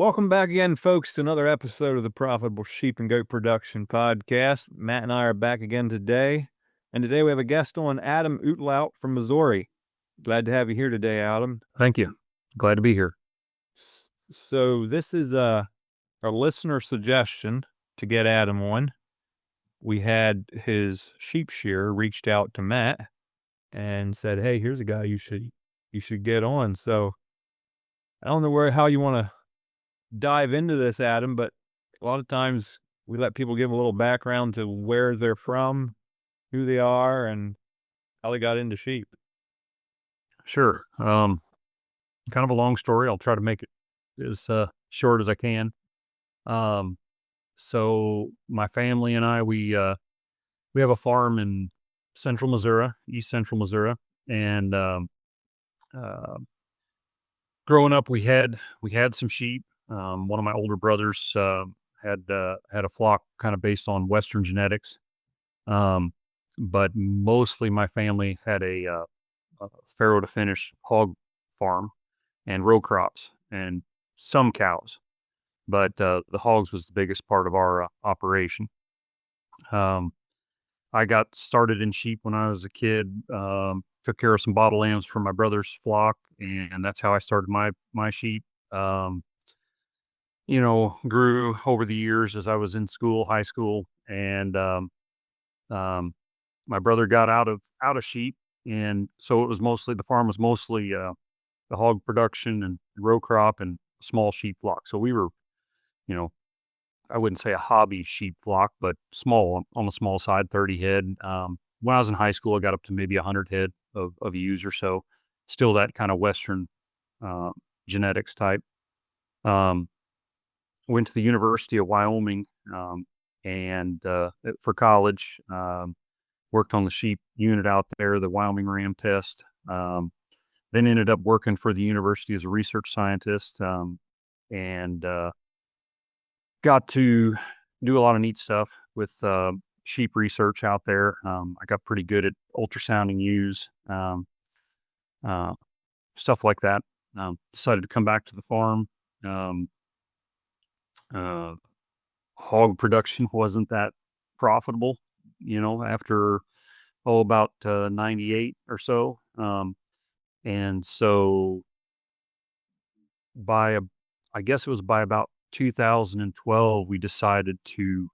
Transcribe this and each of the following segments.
Welcome back again, folks, to another episode of the Profitable Sheep and Goat Production Podcast. Matt and I are back again today, and today we have a guest on, Adam Uthlaut from Missouri. Glad to have you here today, Adam. Thank you. Glad to be here. So this is a listener suggestion to get Adam on. We had his sheep shearer reached out to Matt and said, "Hey, here's a guy you should get on." So I don't know how you want to dive into this, Adam, but a lot of times we let people give a little background to where they're from, who they are, and how they got into sheep. Sure. Kind of a long story. I'll try to make it as short as I can. So my family and I, we have a farm in central Missouri, east central Missouri, and uh, growing up, we had some sheep. One of my older brothers had a flock kind of based on Western genetics, but mostly my family had a farrow to finish hog farm and row crops and some cows, but the hogs was the biggest part of our operation. Um, I got started in sheep when I was a kid. Took care of some bottle lambs for my brother's flock, and that's how I started my sheep. Um, grew over the years as I was in school, high school, and um, my brother got out of sheep, and so it was mostly the farm was mostly the hog production and row crop and small sheep flock. So we were, you know, I wouldn't say a hobby sheep flock, but small on the small side, 30 head. When I was in high school, I got up to maybe 100 head of ewes or so. Still that kind of Western uh, genetics type. Um, Went to the University of Wyoming and for college. Worked on the sheep unit out there, the Wyoming Ram test. Then ended up working for the university as a research scientist, and got to do a lot of neat stuff with sheep research out there. I got pretty good at ultrasounding ewes, uh, stuff like that. Decided to come back to the farm. Um, uh, Hog production wasn't that profitable, after about 98 or so. And so by I guess it was by about 2012, we decided to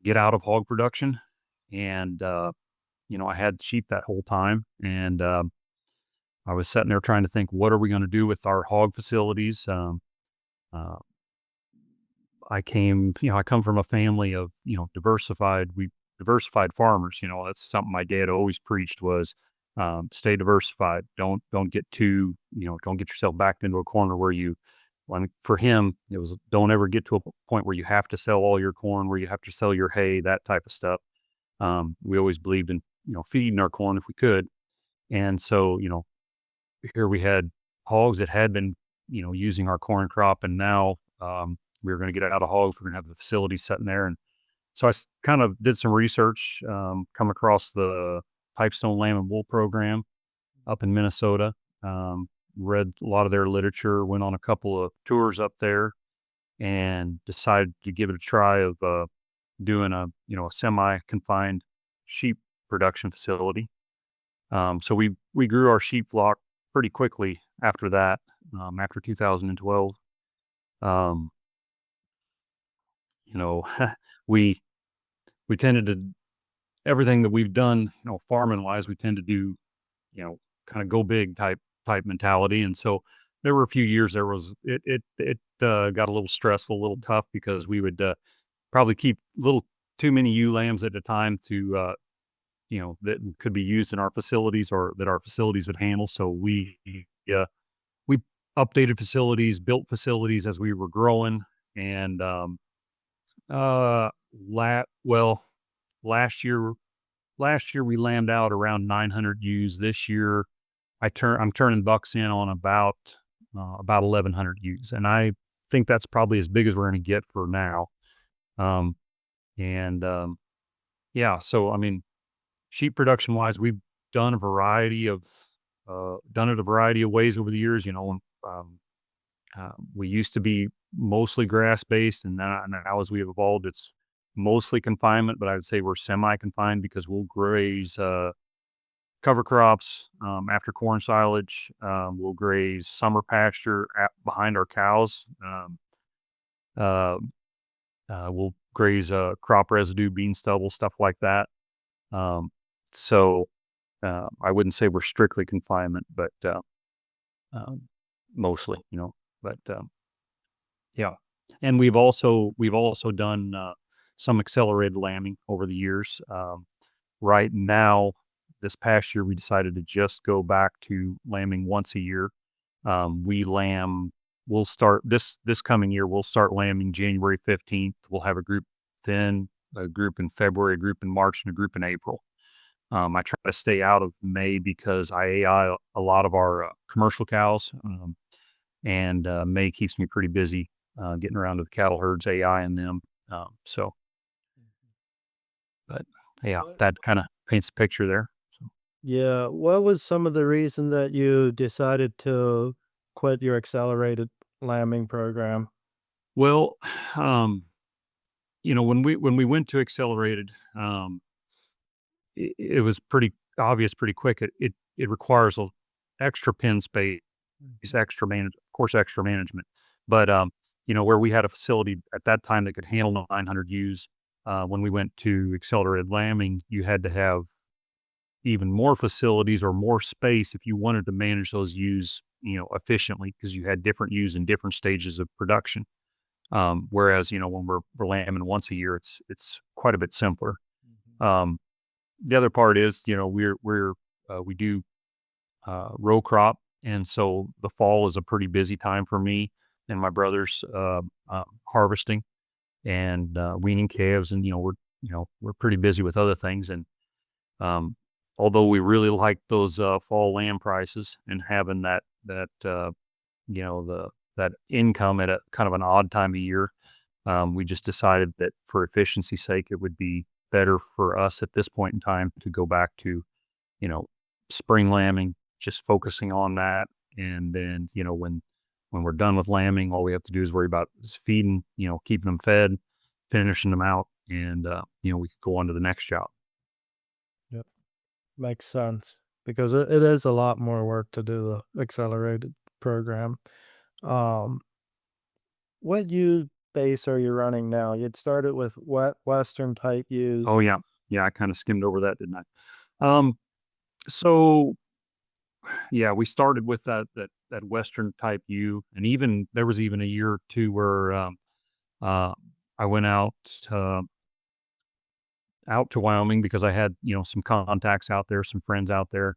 get out of hog production. And, I had sheep that whole time. And I was sitting there trying to think, what are we going to do with our hog facilities? Uh, I come from a family of, diversified farmers. That's something my dad always preached was, stay diversified. Don't get don't get yourself backed into a corner where for him, it was don't ever get to a point where you have to sell all your corn, where you have to sell your hay, that type of stuff. We always believed in, feeding our corn if we could. And so, here we had hogs that had been, using our corn crop. And now, we were going to get out of hogs. We're going to have the facility sitting there. And so I kind of did some research, come across the Pipestone Lamb and Wool program up in Minnesota. Read a lot of their literature, went on a couple of tours up there, and decided to give it a try of doing a semi-confined sheep production facility. So we grew our sheep flock pretty quickly after that. After 2012, um, we tended to everything that we've done, farming wise, we tend to do, kind of go big type mentality. And so there were a few years there was it got a little stressful, a little tough, because we would probably keep a little too many ewe lambs at a time to that could be used in our facilities or that our facilities would handle. So we updated facilities, built facilities as we were growing. And uh last year we lambed out around 900 ewes. This year I'm turning bucks in on about 1,100 ewes, and I think that's probably as big as we're going to get for now. Um, and Yeah, so I mean, sheep production wise, we've done a variety of done it a variety of ways over the years. Um, We used to be mostly grass based, and now as we have evolved, it's mostly confinement. But I would say we're semi confined because we'll graze cover crops after corn silage. We'll graze summer pasture behind our cows. Uh, we'll graze crop residue, bean stubble, stuff like that. Um, so I wouldn't say we're strictly confinement, but um, mostly, But yeah, and we've also done some accelerated lambing over the years. Right now, this past year, we decided to just go back to lambing once a year. We lamb. We'll start this coming year. We'll start lambing January 15th. We'll have a group then, a group in February, a group in March, and a group in April. I try to stay out of May because I AI a lot of our commercial cows, and May keeps me pretty busy getting around to the cattle herds, AI and them. So, but yeah, What? that kind of paints a picture there. So, Yeah, what was some of the reason that you decided to quit your accelerated lambing program? well, um, when we went to accelerated, it was pretty obvious pretty quick. It requires a extra pen space, of course, extra management. But where we had a facility at that time that could handle 900 ewes, when we went to accelerated lambing, you had to have even more facilities or more space if you wanted to manage those ewes, efficiently because you had different ewes in different stages of production. Whereas, when we're lambing once a year, it's quite a bit simpler. Um, the other part is, we do row crop, and so the fall is a pretty busy time for me and my brothers, harvesting and weaning calves, and we're pretty busy with other things. And um, although we really like those fall lamb prices and having that income at a kind of an odd time of year, we just decided that for efficiency's sake, it would be better for us at this point in time to go back to you know, spring lambing, just focusing on that. And then, when we're done with lambing, all we have to do is worry about is feeding, keeping them fed, finishing them out, and we could go on to the next job. Yep, makes sense because it is a lot more work to do the accelerated program. Um, what ewe base are you running now? You'd started with Western type ewes. Oh yeah, yeah. I kind of skimmed over that, didn't I? So yeah, we started with that Western type ewe, and even there was even a year or two where uh, I went out to Wyoming because I had, some contacts out there, some friends out there,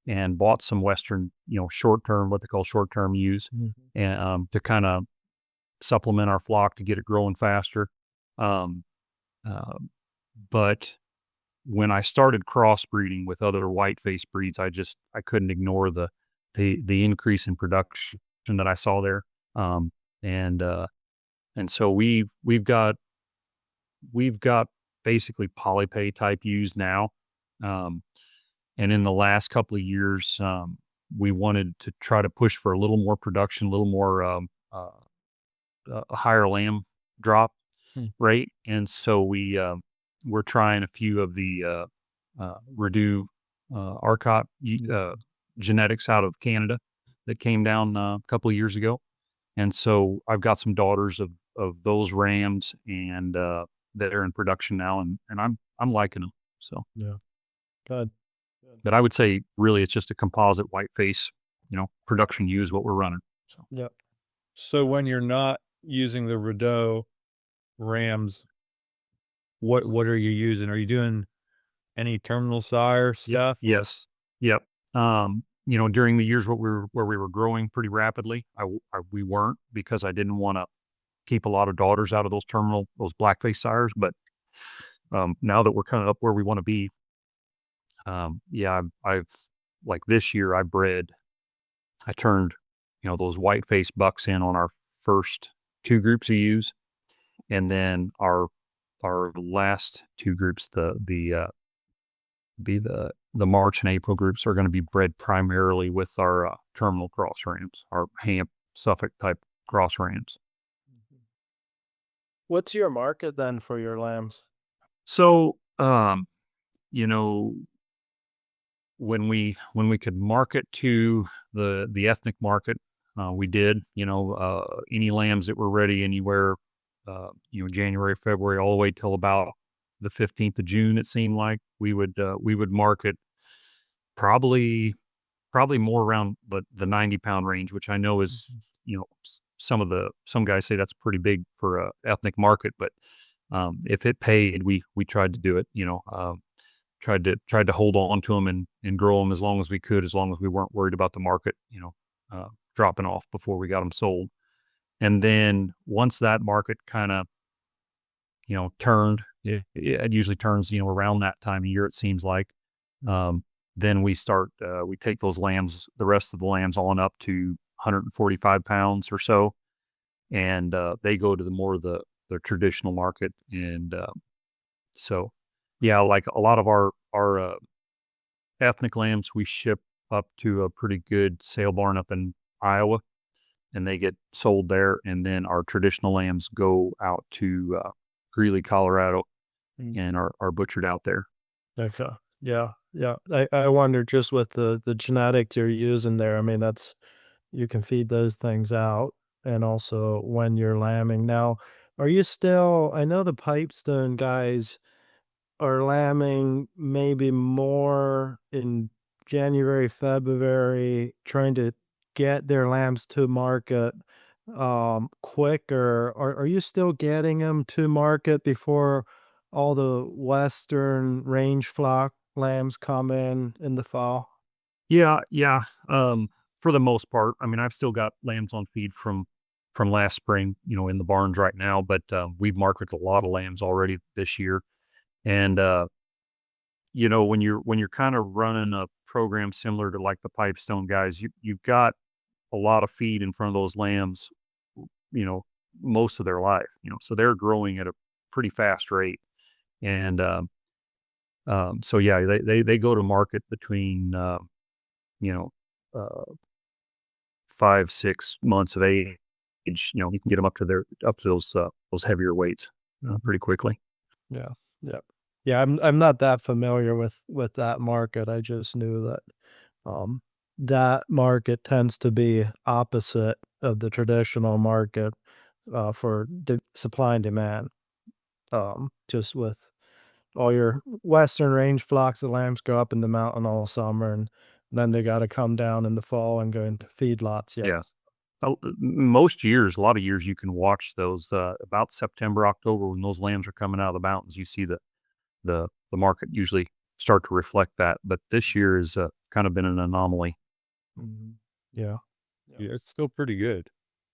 and bought some Western, short term, what they call short term ewes, Mhm. and to kind of supplement our flock to get it growing faster. Um, uh, but when I started crossbreeding with other white face breeds, I couldn't ignore the increase in production that I saw there. Um, and and so we've got basically polypay type ewes now. Um, and in the last couple of years, we wanted to try to push for a little more production, a little more a higher lamb drop Hmm. rate, and so we're trying a few of the Redu Arcot genetics out of Canada that came down a couple of years ago, and so I've got some daughters of those rams, and that are in production now, and I'm liking them. So, Yeah, good. Good. but I would say really it's just a composite white face, production use what we're running. So. Yep. So when you're not using the Rideau rams, what are you using? Are you doing any terminal sire stuff? Yes. Yep. During the years where we were growing pretty rapidly, we weren't because I didn't want to keep a lot of daughters out of those blackface sires. But now that we're kind of up where we want to be, yeah, I've like this year I turned, those white face bucks in on our first two groups of ewes, and then our last two groups, the March and April groups are going to be bred primarily with our terminal cross rams, our Hamp Suffolk type cross rams. What's your market then for your lambs? So, you know, when we could market to the ethnic market, we did. Any lambs that were ready anywhere, January, February, all the way till about the 15th of June. It seemed like we would market probably more around the 90-pound range, which I know is, Mhm. some guys say that's pretty big for a ethnic market, but if it paid, we tried to do it. Tried to hold on to them and grow them as long as we could, as long as we weren't worried about the market, dropping off before we got them sold. And then once that market kind of, turned, it usually turns, around that time of year, it seems like. Um, then we take those lambs, the rest of the lambs on up to 145 pounds or so. And they go to the traditional market. And so, yeah, like a lot of our ethnic lambs, we ship up to a pretty good sale barn up in Iowa, and they get sold there. And then our traditional lambs go out to Greeley, Colorado, Mm. and are butchered out there. Okay. Yeah. Yeah. I wonder just with the genetics you're using there. I mean, that's you can feed those things out and also when you're lambing. Now, are you still I know the Pipestone guys are lambing maybe more in January, February, trying to get their lambs to market, quicker. Are you still getting them to market before all the Western range flock lambs come in the fall? Yeah, yeah. For the most part, I mean, I've still got lambs on feed from last spring, in the barns right now, but we've marketed a lot of lambs already this year. And when you're kind of running a program similar to like the Pipestone guys, you've got a lot of feed in front of those lambs, you know, most of their life, so they're growing at a pretty fast rate. And so yeah, they go to market between you know, uh, 5, 6 months of age. You can get them up to those heavier weights Mhm. pretty quickly. Yeah. Yeah. Yeah, I'm not that familiar with that market. I just knew that Um, that market tends to be opposite of the traditional market, for supply and demand. Just with all your Western range flocks of lambs go up in the mountain all summer, and then they got to come down in the fall and go into feedlots. Yeah. Yes. Most years, a lot of years, you can watch those about September, October when those lambs are coming out of the mountains. You see the market usually start to reflect that. But this year has kind of been an anomaly. Mhm. Yeah. Yeah. Yeah, it's still pretty good.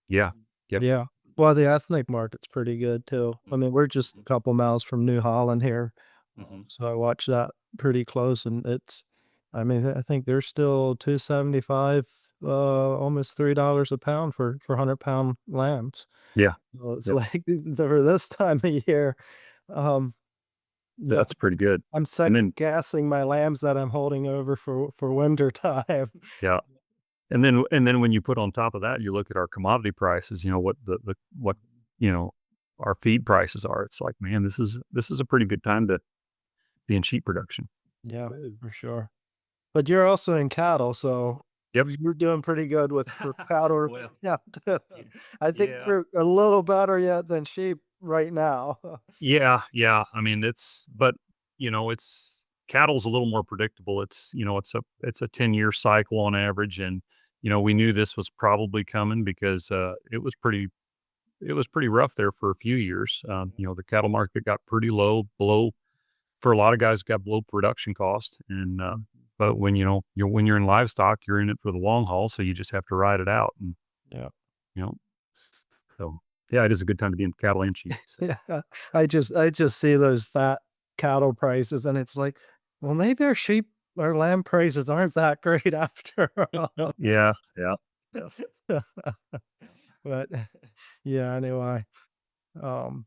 Yeah. Yep. Yeah. Well, the ethnic market's pretty good too. I mean, we're just a couple miles from New Holland here. Hmm. So I watch that pretty close and I mean, I think they're still 275, almost $3 a pound for 100-pound lambs. Yeah. So it's Yep. like for this time of year, um, yeah, That's pretty good. I'm And second then guessing my lambs that I'm holding over for winter time. yeah. And then when you put on top of that, you look at our commodity prices, what what, you know, our feed prices are. It's like, man, this is a pretty good time to be in sheep production. Yeah, for sure. But you're also in cattle, so Yep. you're doing pretty good with for cattle. Well, Yeah. y- I think yeah. we're a little better yet than sheep right now. Yeah, yeah. I mean, but it's cattle's a little more predictable. It's a 10-year cycle on average, and we knew this was probably coming because it was pretty rough there for a few years. The cattle market got pretty low, below for a lot of guys got below production cost, and but when you're in livestock, you're in it for the long haul, so you just have to ride it out, and Yeah. you know, so yeah, it is a good time to be in cattle and sheep. So. Yeah. I just see those fat cattle prices and it's like, well, maybe our sheep our lamb prices aren't that great after all. Yeah, yeah, yeah. But yeah, anyway. Um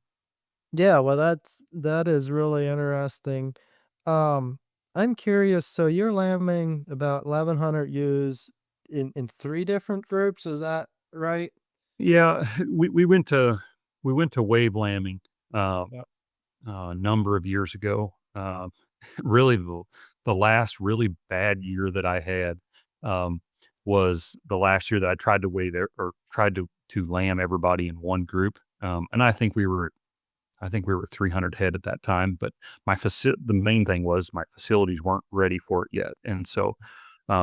Yeah, well, that is really interesting. Um, I'm curious, so you're lambing about 1,100 ewes in 3 different groups, is that right? Yeah, we went to wave lambing, uh, Yeah. a number of years ago. Really, the last really bad year that I had, um, was the last year that I tried to weigh there or tried to lamb everybody in one group. And I think we were 300 head at that time, but the main thing was my facilities weren't ready for it yet. And so,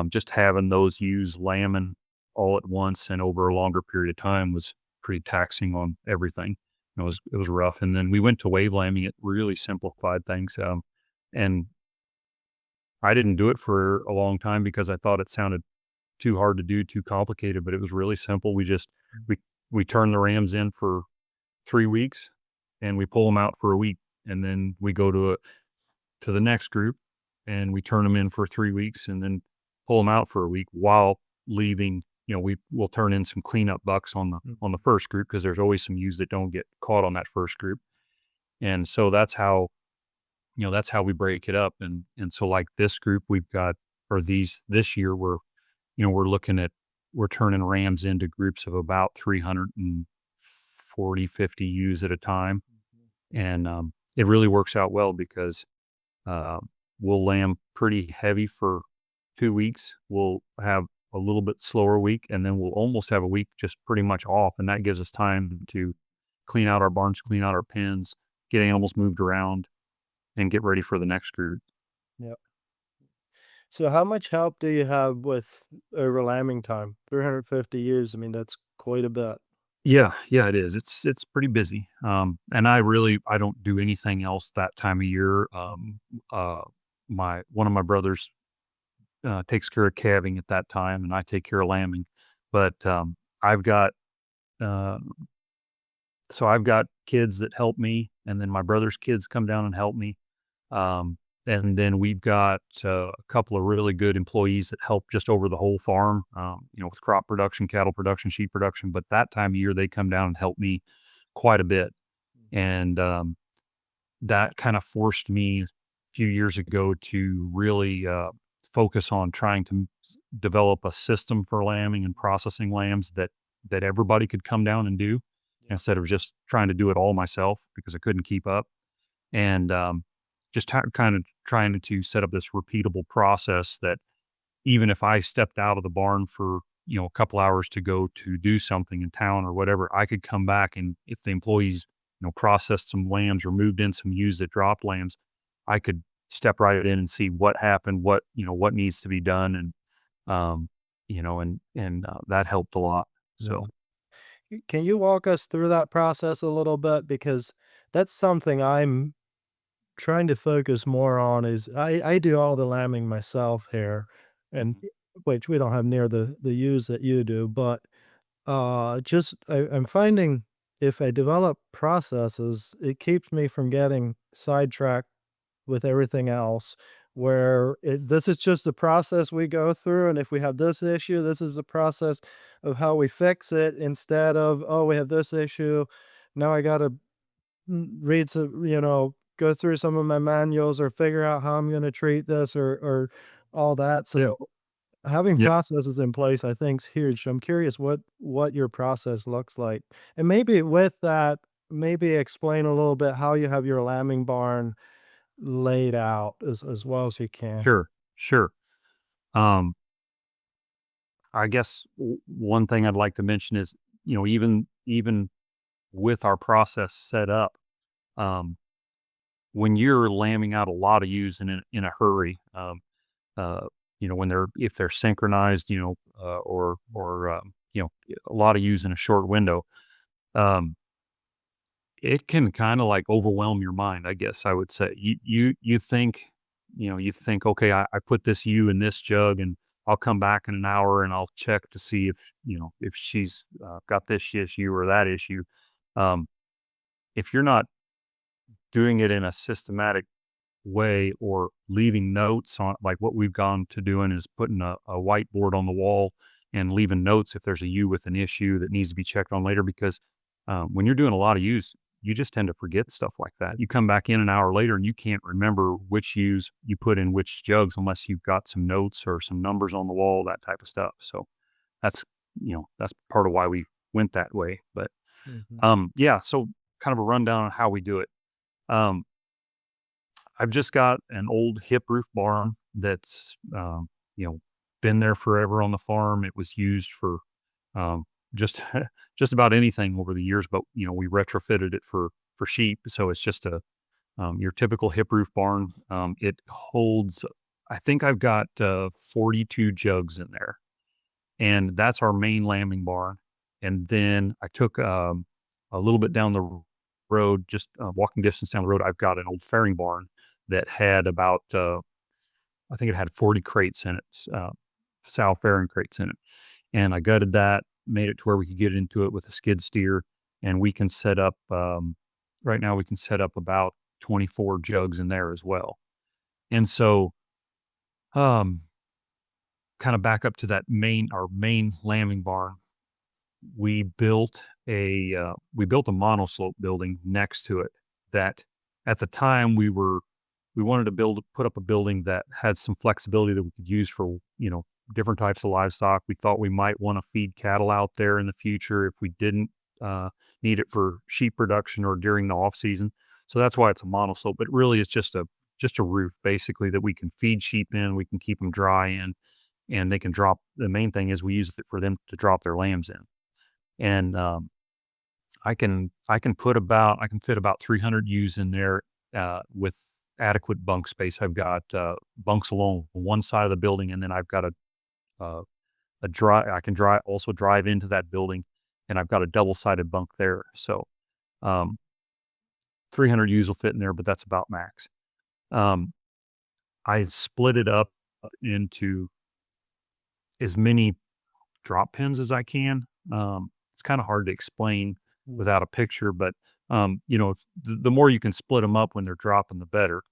just having those ewes lambing all at once and over a longer period of time was pretty taxing on everything. It was rough. And then we went to wave lambing. It really simplified things. And I didn't do it for a long time because I thought it sounded too hard to do, too complicated, but it was really simple. We we turn the rams in for 3 weeks, and we pull them out for a week, and then we go to the next group, and we turn them in for 3 weeks, and then pull them out for a week while leaving. We'll turn in some cleanup bucks on the Mm. on the first group because there's always some ewes that don't get caught on that first group, and so that's how we break it up. And so like this group we've got, or this year we're looking at we're turning rams into groups of about 340, 50 ewes at a time. And it really works out well because uh, we'll lamb pretty heavy for 2 weeks. We'll have a little bit slower week, and then we'll almost have a week just pretty much off. And that gives us time to clean out our barns, clean out our pens, get animals moved around, and get ready for the next group. Yep. So how much help do you have with over lambing time? 350 years, I mean, that's quite a bit. Yeah, yeah, it is. It's pretty busy. And I don't do anything else that time of year. Uh, my One of my brothers takes care of calving at that time, and I take care of lambing. But I've got uh, I've got kids that help me, and then my brother's kids come down and help me. Um, and then we've got a couple of really good employees that help just over the whole farm, with crop production, cattle production, sheep production. But that time of year, they come down and help me quite a bit. And that kind of forced me a few years ago to really focus on trying to develop a system for lambing and processing lambs that everybody could come down and do instead of just trying to do it all myself because I couldn't keep up. And just kind of trying to set up this repeatable process that even if I stepped out of the barn for a couple hours to go to do something in town or whatever, I could come back, and if the employees processed some lambs or moved in some ewes that dropped lambs, I could step right in and see what happened, what needs to be done, and that helped a lot. Yeah. So Can you walk us through that process a little bit? Because that's something I'm trying to focus more on is I do all the lambing myself here, and Mhm. which we don't have near the ewes that you do, but just I'm finding if I develop processes, it keeps me from getting sidetracked with everything else. Where this is just the process we go through, and if we have this issue, this is the process of how we fix it. Instead of, oh, we have this issue, now I got to read some, go through some of my manuals or figure out how I'm going to treat this or all that. yeah, So having yeah, processes in place, I think, is huge. So I'm curious what your process looks like. And maybe with that, maybe explain a little bit how you have your lambing barn laid out as well as you can. sure, sure. Um, I guess one thing I'd like to mention is, even with our process set up, um, when you're lambing out a lot of ewes in a hurry, uh, when if they're synchronized, or a lot of ewes in a short window, um, it can kind of like overwhelm your mind. I guess I would say you think, okay, I put this ewe in this jug, and I'll come back in an hour and I'll check to see if she's got this issue or that issue. Um, if you're not doing it in a systematic way or leaving notes on, like what we've gone to doing is putting a whiteboard on the wall and leaving notes if there's a U with an issue that needs to be checked on later. Because when you're doing a lot of U's, you just tend to forget stuff like that. You come back in an hour later and you can't remember which U's you put in which jugs unless you've got some notes or some numbers on the wall, that type of stuff. So that's that's part of why went that way. But Mhm. yeah, so kind of a rundown on how we do it. Um, I've just got an old hip roof barn that's you know, been there forever on the farm. It was used for um, just just about anything over the years, but you know, we retrofitted it for sheep. So it's just a your typical hip roof barn. It holds, I think I've got 42 jugs in there, and that's our main lambing barn. And then I took a little bit down the road, just walking distance down the road, I've got an old fairing barn that had about, I think it had 40 crates in it, sow fairing crates in it. And I gutted that, made it to where we could get into it with a skid steer, and we can set up, right now we can set up about 24 jugs in there as well. And so, um, kind of back up to that our main lambing barn, we built a monoslope building next to it that at the time we wanted to put up a building that had some flexibility that we could use for, you know, different types of livestock. We thought we might want to feed cattle out there in the future if we didn't uh, need it for sheep production or during the off season. So that's why it's a monoslope, but really it's just a roof basically that we can feed sheep in, we can keep them dry in, and they can drop. The main thing is we use it for them to drop their lambs in. And I can fit about 300 ewes in there with adequate bunk space. I've got bunks along one side of the building, and then I've got uh, a I can drive into that building, and I've got a double sided bunk there. So um, 300 ewes will fit in there, but that's about max. Um, I split it up into as many drop pins as I can. It's kind of hard to explain Mm. without a picture, but you know, the more you can split them up when they're dropping, the better.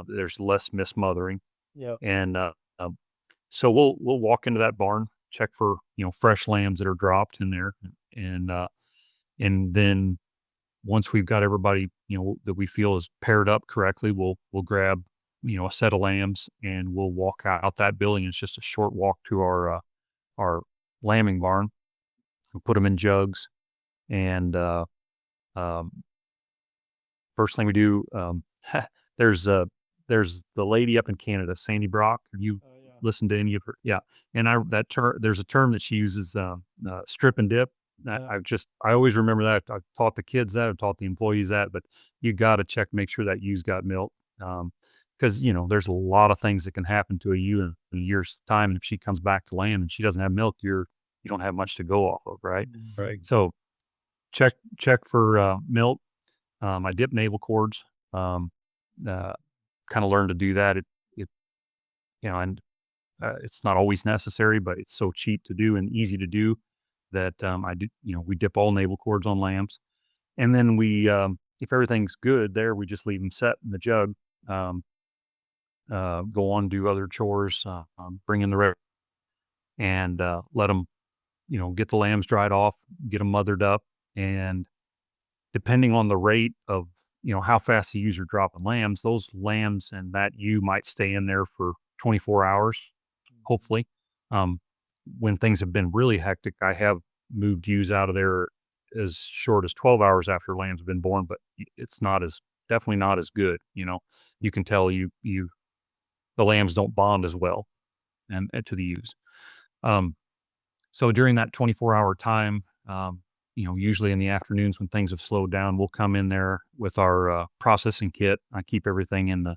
There's less mismothering, Yep. and so we'll walk into that barn, check for, you know, fresh lambs that are dropped in there, and and then once we've got everybody, you know, that we feel is paired up correctly, we'll grab, you know, a set of lambs, and we'll walk out that building. It's just a short walk to our lambing barn. We'll put them in jugs, and um, first thing we do, there's there's the lady up in Canada, Sandy Brock. Have you Oh, yeah. listened to any of her? Yeah, and there's a term that she uses, strip and dip. Yeah. I always remember that. I've taught the kids that. I've taught the employees that. But you got to check, make sure that ewes got milk, because you know there's a lot of things that can happen to a ewe in a year's time. And if she comes back to land and she doesn't have milk, you don't have much to go off of, right? Right. So check for milk. I dip navel cords. Um, kind of learned to do that. It you know, and it's not always necessary, but it's so cheap to do and easy to do that I do. You know, we dip all navel cords on lambs, and then if everything's good there, we just leave them set in the jug. Um, go on, do other chores, bring in the and let them, you know, get the lambs dried off, get them mothered up, and depending on the rate of, you know, how fast the ewes are dropping lambs, those lambs and that ewe might stay in there for 24 hours, hopefully. Um, when things have been really hectic, I have moved ewes out of there as short as 12 hours after lambs have been born, but it's not as definitely not as good. You know, you can tell the lambs don't bond as well and to the ewes. Um, so during that 24-hour time, you know, usually in the afternoons when things have slowed down, we'll come in there with our processing kit. I keep everything in the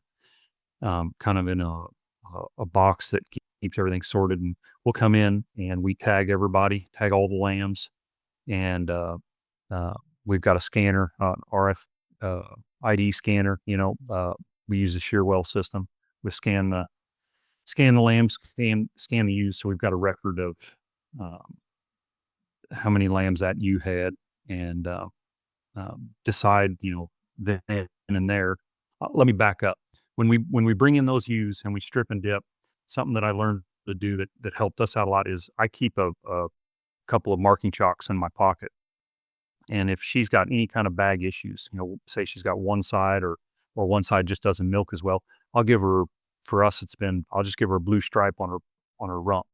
kind of in a box that keeps everything sorted, and we'll come in and we tag everybody, tag all the lambs, and uh, we've got a scanner, RF ID scanner. You know, we use the Shearwell system. We scan the lambs, scan the ewes, so we've got a record of um, how many lambs that ewe had, and decide, you know, then and there. Let me back up. When we bring in those ewes and we strip and dip, something that I learned to do that helped us out a lot is I keep a couple of marking chalks in my pocket, and if she's got any kind of bag issues, you know, say she's got one side or one side just doesn't milk as well, I'll give her. For us, I'll just give her a blue stripe on her rump,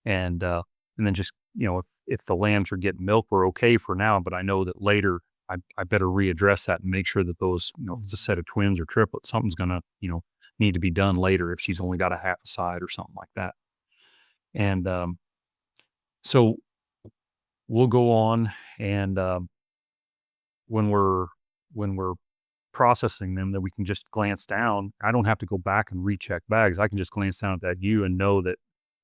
and then just if the lambs are getting milk, we're okay for now, but I know that later I better readdress that and make sure that those, if it's a set of twins or triplets, something's gonna, need to be done later if she's only got a half a side or something like that. And so we'll go on, and when we're processing them, that we can just glance down. I don't have to go back and recheck bags. I can just glance down at that ewe and know that,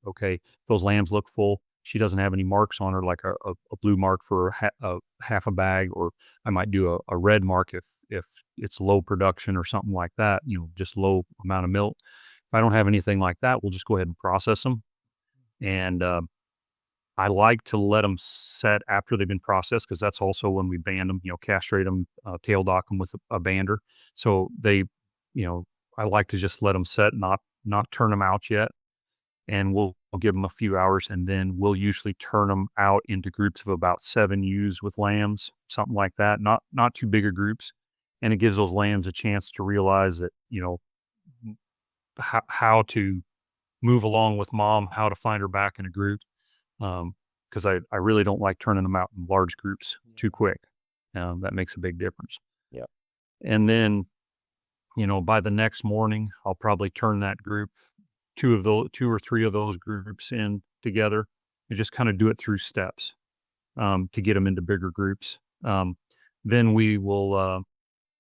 okay, those lambs look full. She doesn't have any marks on her, like a blue mark for a half a bag, or I might do a red mark if it's low production or something like that, just low amount of milk. If I don't have anything like that, we'll just go ahead and process them. And I like to let them set after they've been processed, because that's also when we band them, castrate them, tail dock them with a bander. So I like to just let them set, not turn them out yet. And we'll give them a few hours, and then we'll usually turn them out into groups of about 7 ewes with lambs, something like that. Not too big a groups. And it gives those lambs a chance to realize that, how to move along with mom, how to find her back in a group. Because I really don't like turning them out in large groups too quick. That makes a big difference. Yeah. And then, by the next morning, I'll probably turn that group, two or three of those groups in together, and just kind of do it through steps, to get them into bigger groups. Then we will,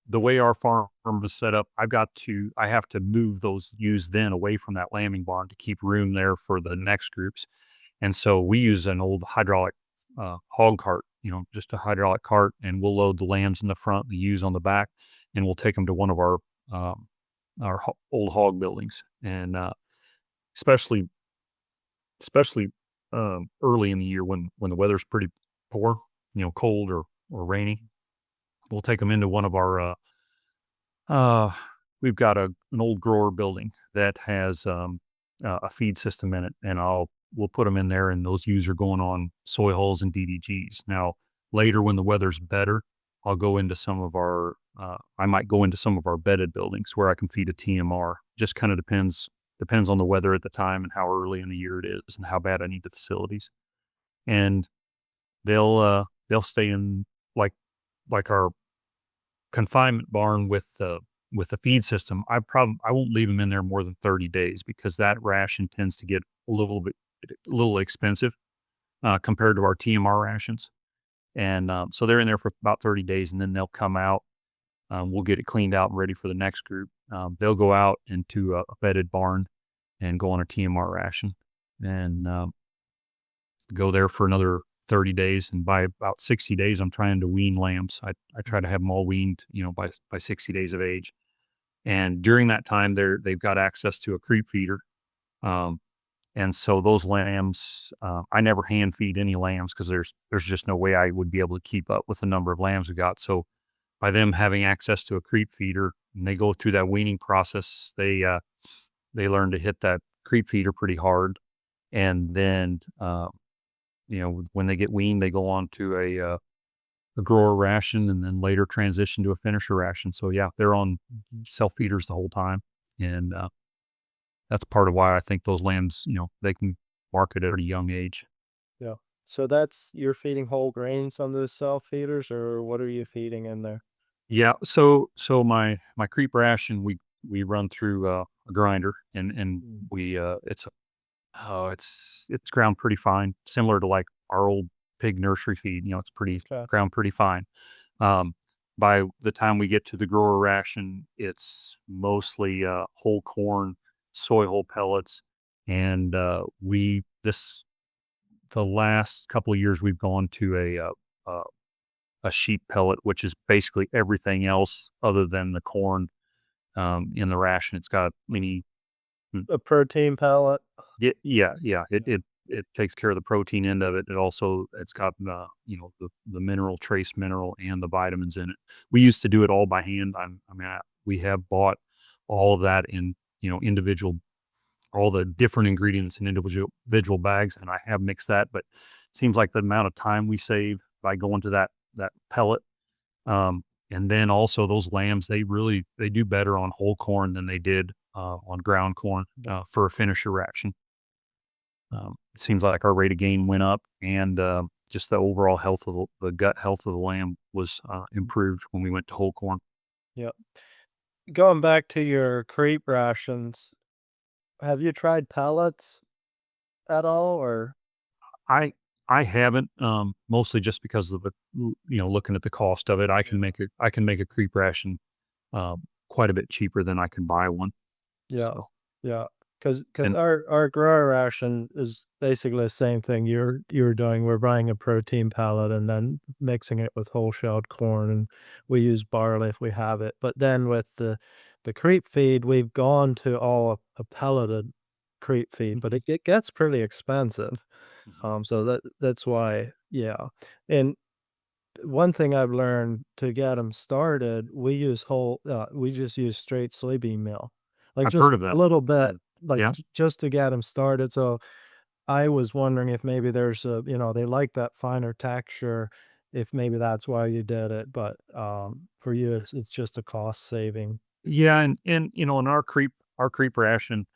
the way our farm is set up, I have to move those ewes then away from that lambing barn to keep room there for the next groups. And so we use an old hydraulic hog cart, just a hydraulic cart, and we'll load the lambs in the front, the ewes on the back, and we'll take them to one of our old hog buildings. And especially early in the year when the weather's pretty poor, cold or rainy, we'll take them into one of our we've got an old grower building that has a feed system in it, and we'll put them in there, and those ewes are going on soy hulls and DDGs. Now, later when the weather's better, I'll go into some of our, I might go into some of our bedded buildings where I can feed a TMR. Just kind of depends on the weather at the time and how early in the year it is and how bad I need the facilities. And they'll stay in like our confinement barn with the feed system. I won't leave them in there more than 30 days, because that ration tends to get a little expensive compared to our TMR rations. And so they're in there for about 30 days, and then they'll come out. We'll get it cleaned out and ready for the next group. They'll go out into a bedded barn and go on a TMR ration, and go there for another 30 days. And by about 60 days, I'm trying to wean lambs. I try to have them all weaned, by 60 days of age. And during that time, they've got access to a creep feeder. And so those lambs, I never hand feed any lambs, because there's just no way I would be able to keep up with the number of lambs we got. So by them having access to a creep feeder, and they go through that weaning process, they learn to hit that creep feeder pretty hard. And then, when they get weaned, they go on to a grower ration, and then later transition to a finisher ration. So yeah, they're on self feeders the whole time. And that's part of why I think those lambs, they can market at a young age. Yeah. So you're feeding whole grains on those self feeders, or what are you feeding in there? Yeah. So my creep ration, we run through a grinder, and we it's ground pretty fine, similar to like our old pig nursery feed. It's pretty Okay. ground pretty fine. Um, by the time we get to the grower ration, it's mostly whole corn, soy hull pellets, and the last couple of years we've gone to a sheep pellet, which is basically everything else other than the corn in the ration. It's got many. A protein pellet. Yeah. It takes care of the protein end of it. It's got the mineral, trace mineral, and the vitamins in it. We used to do it all by hand. We have bought all of that in individual, all the different ingredients in individual bags, and I have mixed that. But it seems like the amount of time we save by going to that pellet. And then also those lambs, they do better on whole corn than they did on ground corn for a finisher ration. it seems like our rate of gain went up, and just the overall health of the gut health of the lamb was improved when we went to whole corn. Yep. Going back to your creep rations, have you tried pellets at all, or I I haven't, mostly just because of the looking at the cost of it. I can make a creep ration quite a bit cheaper than I can buy one. yeah, So yeah, because and our grower ration is basically the same thing you're doing. We're buying a protein pellet and then mixing it with whole shelled corn, and we use barley if we have it. But then with the creep feed, we've gone to all a pelleted creep feed, but Mhm, it gets pretty expensive. mhm. So that's why, yeah. And one thing I've learned to get them started, we just use straight soybean meal, like I've heard just of a that. little bit, Mm. like Yeah. just to get them started. So I was wondering if maybe there's they like that finer texture, if maybe that's why you did it. But for you, it's just a cost saving. Yeah, and in our creep ration,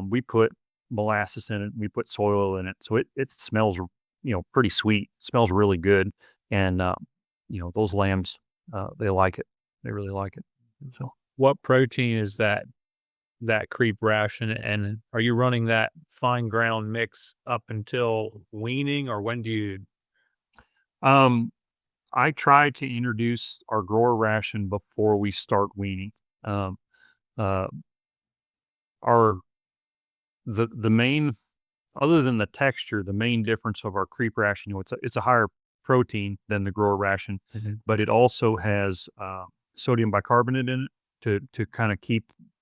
we put molasses in it, we put soy oil in it, so it smells pretty sweet, smells really good, and those lambs they like it, they really like it. So What protein is that creep ration, and are you running that fine ground mix up until weaning, or when do you? um, I try to introduce our grower ration before we start weaning. Um, uh, our the main other than the texture, the main difference of our creep ration, it's a higher protein than the grower ration, Mhm. but it also has sodium bicarbonate in it to kind of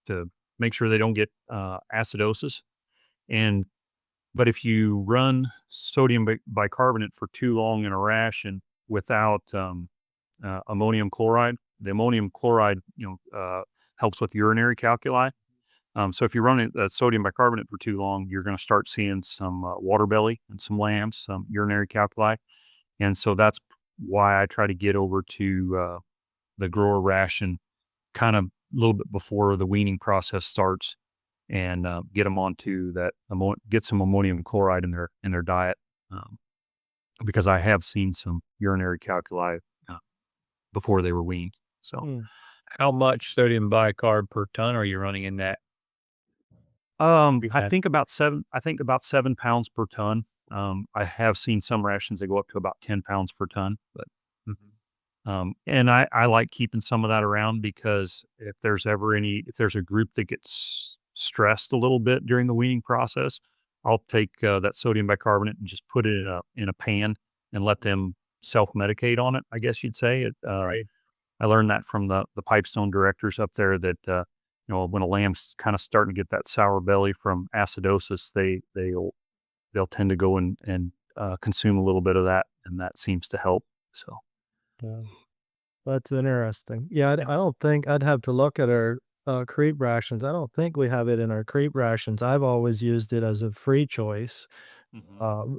to make sure they don't get acidosis. And but if you run sodium bicarbonate for too long in a ration without ammonium chloride, the ammonium chloride helps with urinary calculi. So if you run sodium bicarbonate for too long, you're going to start seeing some water belly and some lambs, some urinary calculi, and so that's why I try to get over to the grower ration kind of a little bit before the weaning process starts, and get them onto get some ammonium chloride in their diet, um, because I have seen some urinary calculi uh, before they were weaned. So Hmm. How much sodium bicarb per ton are you running in that? You had I think about 7 pounds per ton. I have seen some rations that go up to about 10 pounds per ton, but Mhm. and I like keeping some of that around because if there's a group that gets stressed a little bit during the weaning process, I'll take that sodium bicarbonate and just put it in a pan and let them self medicate on it. I guess you'd say it. Right. I learned that from the pipestone directors up there that, when a lamb's kind of starting to get that sour belly from acidosis, they'll tend to go and consume a little bit of that, and that seems to help. So Yeah. That's interesting. Yeah, Yeah. I don't think I'd have to look at our, creep rations. I don't think we have it in our creep rations. I've always used it as a free choice, Mhm.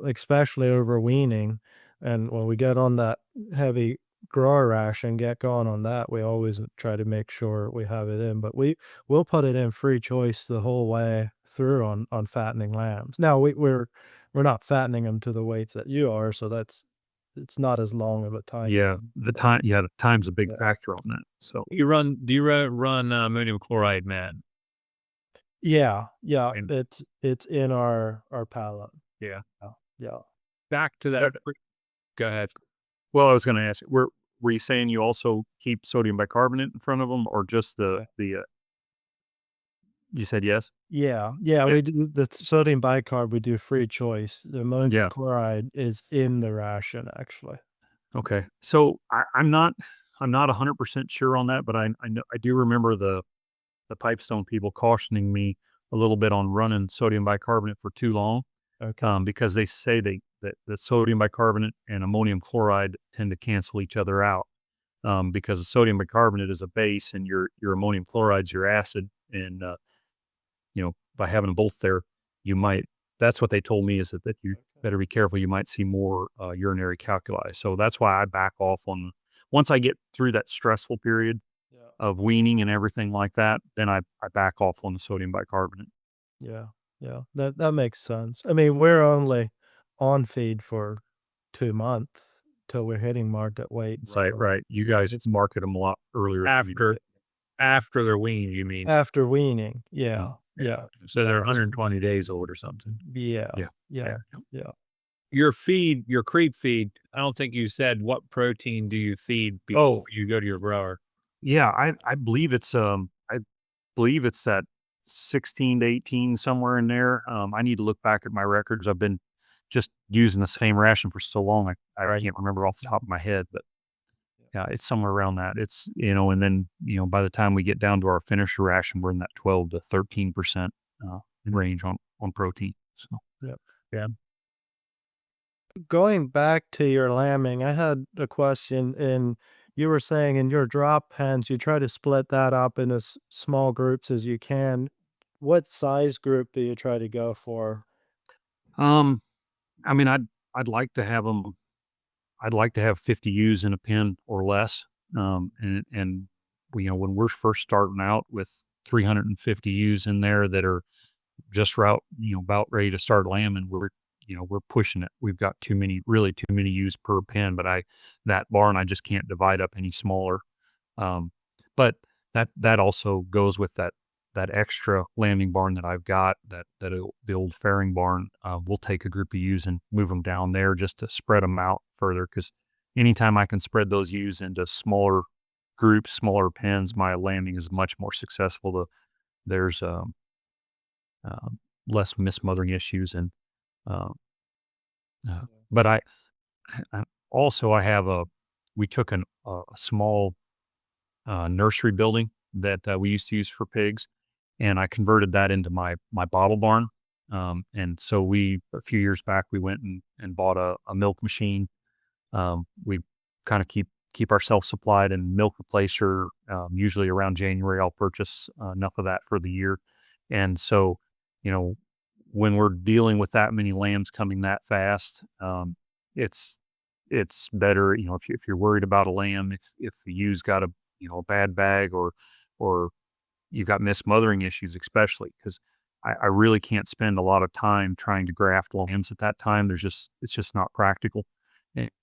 especially over weaning, and when we get on that heavy grower ration, get going on that, we always try to make sure we have it in, but we'll put it in free choice the whole way through on fattening lambs. Now we're not fattening them to the weights that you are, so it's not as long of a time. the time's a big Yeah. factor on that. So Do you run ammonium chloride, man? Yeah, yeah, And it's in our palate. yeah. Yeah, yeah. Back to that. Uh, Go ahead. well, I was going to ask you, were you saying you also keep sodium bicarbonate in front of them, or just the you said yes? Yeah, yeah, Yeah. we do the sodium bicarb, we do free choice. The ammonium Yeah. chloride is in the ration, actually. Okay. So I'm not 100% sure on that, but I know I do remember the pipestone people cautioning me a little bit on running sodium bicarbonate for too long, Okay. because they say that the sodium bicarbonate and ammonium chloride tend to cancel each other out, because the sodium bicarbonate is a base and your ammonium chloride's your acid, and by having them both there, you might. That's what they told me, is that you better be careful. You might see more urinary calculi. So that's why I back off on. Once I get through that stressful period Yeah, of weaning and everything like that, then I back off on the sodium bicarbonate. yeah. Yeah, that makes sense. I mean, we're only on feed for 2 months till we're hitting market weight, Right, so right. You guys it's market them a lot earlier than we do. After they're weaned, you mean? after weaning. Mm, Yeah, yeah, So yeah, they're 'cause 120 days old or something. yeah, yeah. yeah, Yeah. yeah. Your feed, your creep feed, I don't think you said what protein do you feed before Oh, you go to your grower? yeah, I believe I believe it's at 16 to 18, somewhere in there. I need to look back at my records. I've been just using the same ration for so long, I Right. can't remember off the top of my head, but yeah, it's somewhere around that. It's, and then, by the time we get down to our finisher ration, we're in that 12 to 13% range on protein. So, Yep. Yeah. Going back to your lambing, I had a question, and you were saying in your drop pens, you try to split that up in as small groups as you can. What size group do you try to go for? um, I mean, I'd like to have them. I'd like to have 50 ewes in a pen or less. And when we're first starting out with 350 ewes in there that are just about ready to start lambing, we're pushing it. We've got really too many ewes per pen, but that barn, I just can't divide up any smaller. Um, but that also goes with that extra landing barn that I've got, the old fairing barn. We'll take a group of ewes and move them down there just to spread them out further. Because anytime I can spread those ewes into smaller groups, smaller pens, my landing is much more successful. There's less mismothering issues, and uh, but I also I have a we took a small nursery building that we used to use for pigs, and I converted that into my bottle barn. And so a few years back, we went and bought a milk machine. We kind of keep ourselves supplied and milk replacer. Usually around January, I'll purchase enough of that for the year. And so, you know, when we're dealing with that many lambs coming that fast, it's it's better, if you're worried about a lamb, if the ewes got a bad bag, or you've got mismothering issues, especially because I really can't spend a lot of time trying to graft lambs at that time. It's just not practical.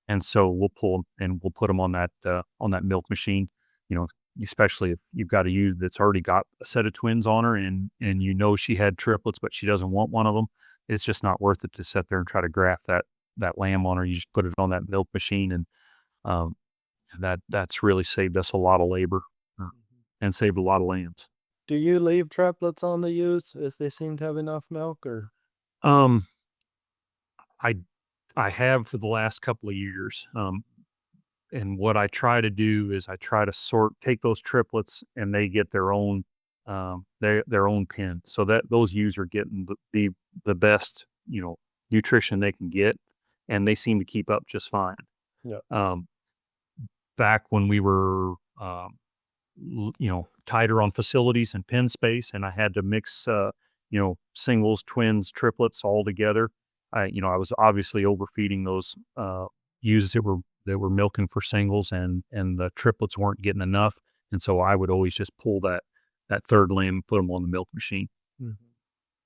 And so we'll pull 'em and we'll put them on that milk machine, you know, especially if you've got a ewe that's already got a set of twins on her, and she had triplets, but she doesn't want one of them. It's just not worth it to sit there and try to graft that lamb on her. You just put it on that milk machine, and um, that's really saved us a lot of labor, uh, and saved a lot of lambs. Do you leave triplets on the ewes if they seem to have enough milk, or Um, I I have for the last couple of years. And what I try to do is I try to take those triplets, and they get their own pen, so that those ewes are getting the best, nutrition they can get, and they seem to keep up just fine. yeah. Um, Back when we were tighter on facilities and pen space, and I had to mix, singles, twins, triplets all together. I was obviously overfeeding those ewes that were milking for singles, and the triplets weren't getting enough, and so I would always just pull that third lamb and put them on the milk machine. Mhm.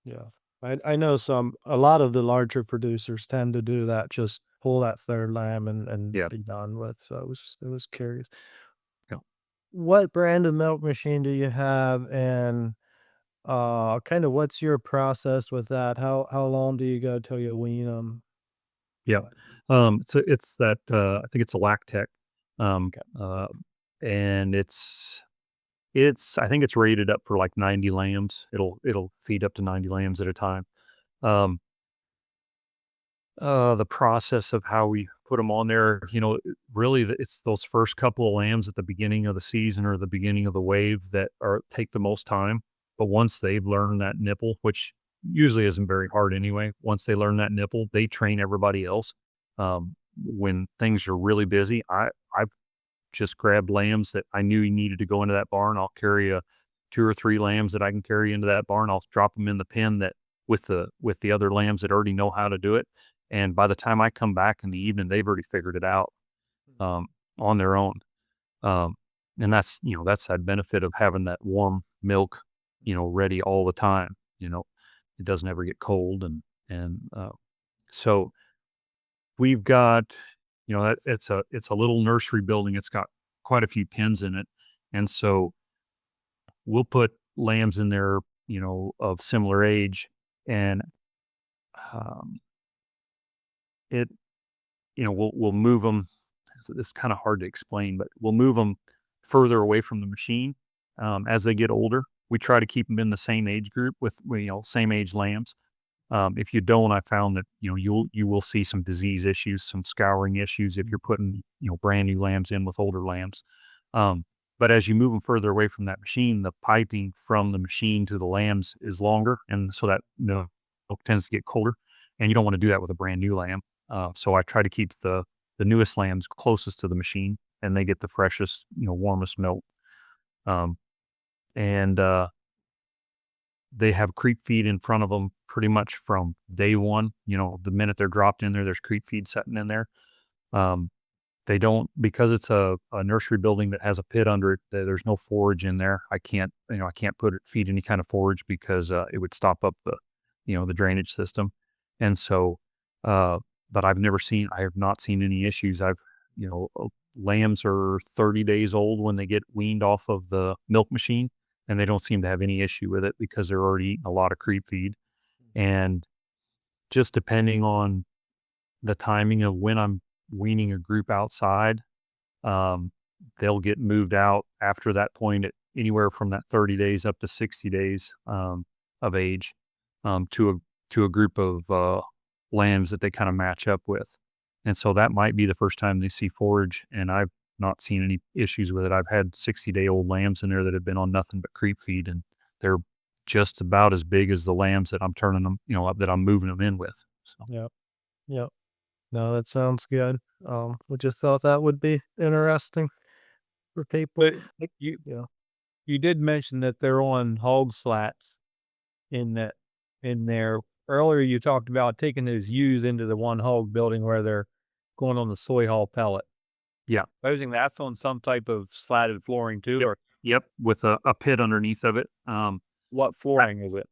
Yeah. I know a lot of the larger producers tend to do that, just pull that 3rd lamb and Yeah. be done with, so it was curious. Yeah. What brand of milk machine do you have, and, kinda what's your process with that? How long do you go till you wean them? Yeah. So it's that, I think it's a Lactec. Um, Okay. uh, and I think it's rated up for like 90 lambs. It'll feed up to 90 lambs at a time. Um, the process of how we put them on there, really, it's those first couple of lambs at the beginning of the season or the beginning of the wave that take the most time. But once they've learned that nipple, which usually isn't very hard anyway, once they learn that nipple, they train everybody else. When things are really busy, I've just grabbed lambs that I knew needed to go into that barn. I'll carry a 2 or 3 lambs that I can carry into that barn. I'll drop them in the pen that with the other lambs that already know how to do it. And by the time I come back in the evening, they've already figured it out um, on their own. Um, and that's that benefit of having that warm milk, ready all the time. it doesn't ever get cold, and so we've got, it's a little nursery building. It's got quite a few pens in it, and so we'll put lambs in there, of similar age, and um, it, we'll move them. It's kind of hard to explain, but we'll move them further away from the machine as they get older. We try to keep them in the same age group with same age lambs. If you don't, I found that you will see some disease issues, some scouring issues if you're putting brand new lambs in with older lambs. Um, but as you move them further away from that machine, the piping from the machine to the lambs is longer, and so that milk tends to get colder, and you don't want to do that with a brand new lamb. So I try to keep the newest lambs closest to the machine, and they get the freshest, warmest milk. Um, and they have creep feed in front of them pretty much from day one. The minute they're dropped in there, there's creep feed sitting in there. Um, they don't, because it's a nursery building that has a pit under it. There's no forage in there. I can't feed any kind of forage because it would stop up the drainage system. And so, but I have not seen any issues. Lambs are 30 days old when they get weaned off of the milk machine, and they don't seem to have any issue with it because they're already eating a lot of creep feed. And just depending on the timing of when I'm weaning a group outside, um, they'll get moved out after that point at anywhere from that 30 days up to 60 days of age, to a group of lambs that they kind of match up with. And so that might be the first time they see forage, and I've not seen any issues with it. I've had 60-day-old lambs in there that have been on nothing but creep feed, and they're just about as big as the lambs that I'm turning them, that I'm moving them in with. So. Yep. Yep. No, that sounds good. We just thought that would be interesting for people. But you Yeah. you did mention that they're on hog slats in that in there. Earlier, you talked about taking those ewes into the one hog building where they're going on the soy hull pellet. Yeah. Supposing that's on some type of slatted flooring too, Yep. or Yep. With a pit underneath of it. what flooring is it?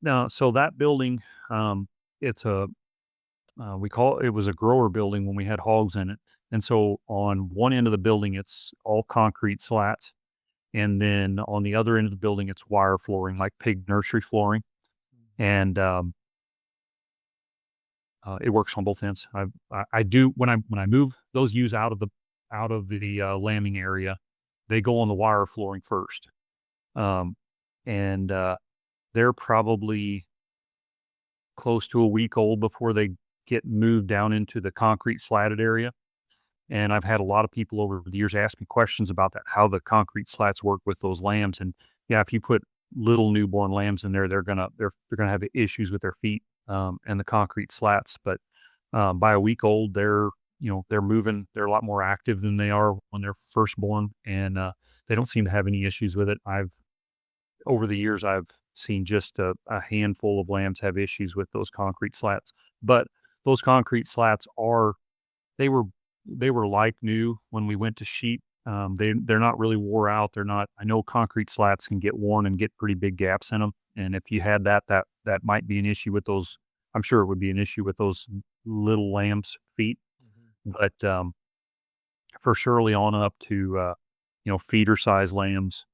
Now, so that building, it's it was a grower building when we had hogs in it. And so on one end of the building, it's all concrete slats. And then on the other end of the building, it's wire flooring, like pig nursery flooring. And it works on both ends. I do when I move those ewes out of the lambing area, they go on the wire flooring first, um, and they're probably close to a week old before they get moved down into the concrete slatted area. And I've had a lot of people over the years ask me questions about that, how the concrete slats work with those lambs. And yeah, if you put little newborn lambs in there, they're gonna have issues with their feet and the concrete slats. But by a week old, they're moving. They're a lot more active than they are when they're first born, and they don't seem to have any issues with it. Over the years, I've seen just a handful of lambs have issues with those concrete slats. But those concrete slats they were they were like new when we went to sheep. They're not really wore out. They're not. I know concrete slats can get worn and get pretty big gaps in them. And if you had that might be an issue with those. I'm sure it would be an issue with those little lambs' feet. But for Shirley on up to feeder size lambs,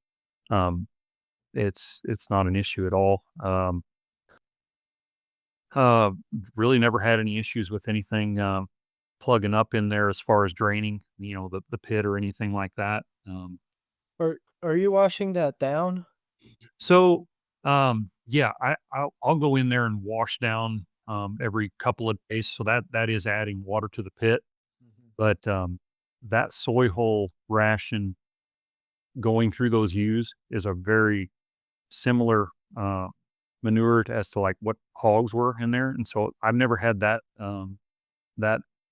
um, it's not an issue at all. Uh, really never had any issues with anything plugging up in there as far as draining, the pit or anything like that. Are you washing that down? So yeah, I'll go in there and wash down every couple of days. So that is adding water to the pit. But that soy hull ration going through those ewes is a very similar manure as to like what hogs were in there, and so I've never had that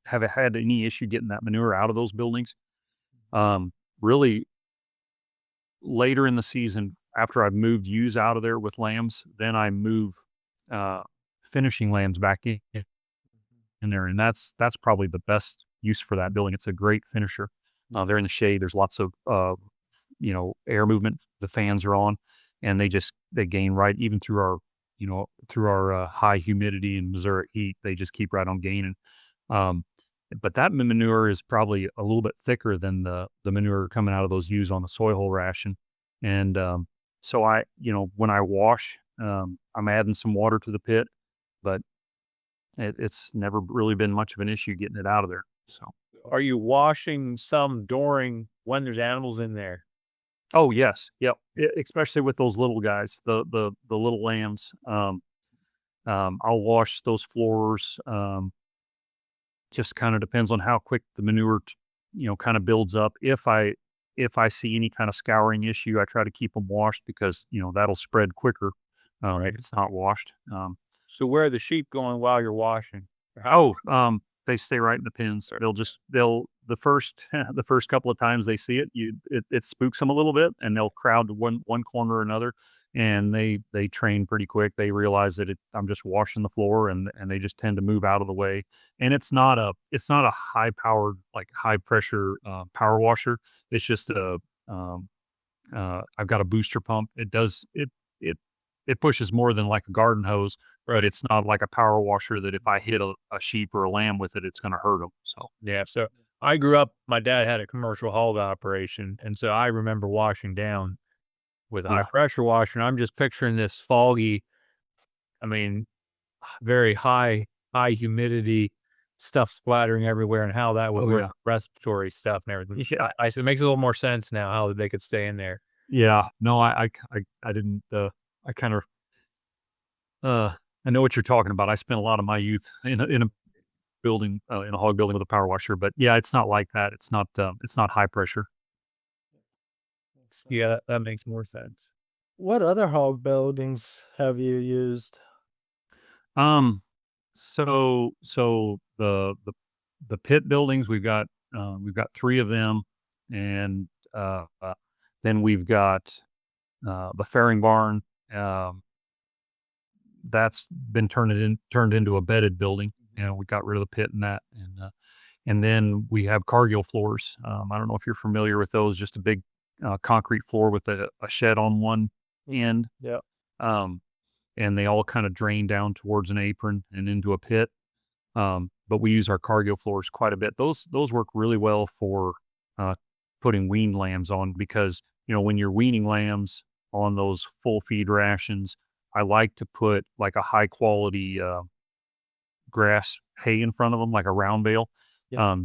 have had any issue getting that manure out of those buildings. Really, later in the season, after I've moved ewes out of there with lambs, then I move uh, finishing lambs back in there, and that's probably the best use for that building. It's a great finisher. They're in the shade. There's lots of air movement. The fans are on, and they gain right even through through our high humidity and Missouri heat, they just keep right on gaining. Um, but that manure is probably a little bit thicker than the manure coming out of those ewes on the soy hole ration. And so when I wash, I'm adding some water to the pit, but it's never really been much of an issue getting it out of there. So, Are you washing some during when there's animals in there? oh yes, yep, especially with those little guys, the little lambs. I'll wash those floors. Just kind of depends on how quick the manure, kind of builds up. If I see any kind of scouring issue, I try to keep them washed because that'll spread quicker if it's not washed. So where are the sheep going while you're washing? Or how Oh, they stay right in the pens. They'll the first the first couple of times they see it, it spooks them a little bit, and they'll crowd to one corner or another, and they train pretty quick. They realize that I'm just washing the floor, and they just tend to move out of the way. And it's not a high powered, like high pressure power washer. It's just I've got a booster pump. It pushes more than like a garden hose, but it's not like a power washer that if I hit a sheep or a lamb with it, it's going to hurt them. So Yeah, so I grew up my dad had a commercial hog operation, and so I remember washing down with a high yeah, pressure washer, and I'm just picturing this foggy, I mean, very high humidity, stuff splattering everywhere and how that would oh work, yeah, respiratory stuff and everything. yeah, So it makes a little more sense now how they could stay in there. yeah. No, I didn't. I kind of uh, I know what you're talking about. I spent a lot of my youth in a building in a hog building with a power washer, but yeah, it's not like that. It's not high pressure. Yeah, that makes more sense. What other hog buildings have you used? Um, so the pit buildings we've got three of them, and then we've got the fairing barn. Um, that's been turned into a bedded building. We got rid of the pit in that, and then we have Cargill floors. I don't know if you're familiar with those. Just a big concrete floor with a shed on one end. Yeah. Um, and they all kind of drain down towards an apron and into a pit. But we use our Cargill floors quite a bit. Those work really well for uh, putting weaned lambs on because when you're weaning lambs on those full feed rations, I like to put like a high quality grass hay in front of them, like a round bale. Yeah.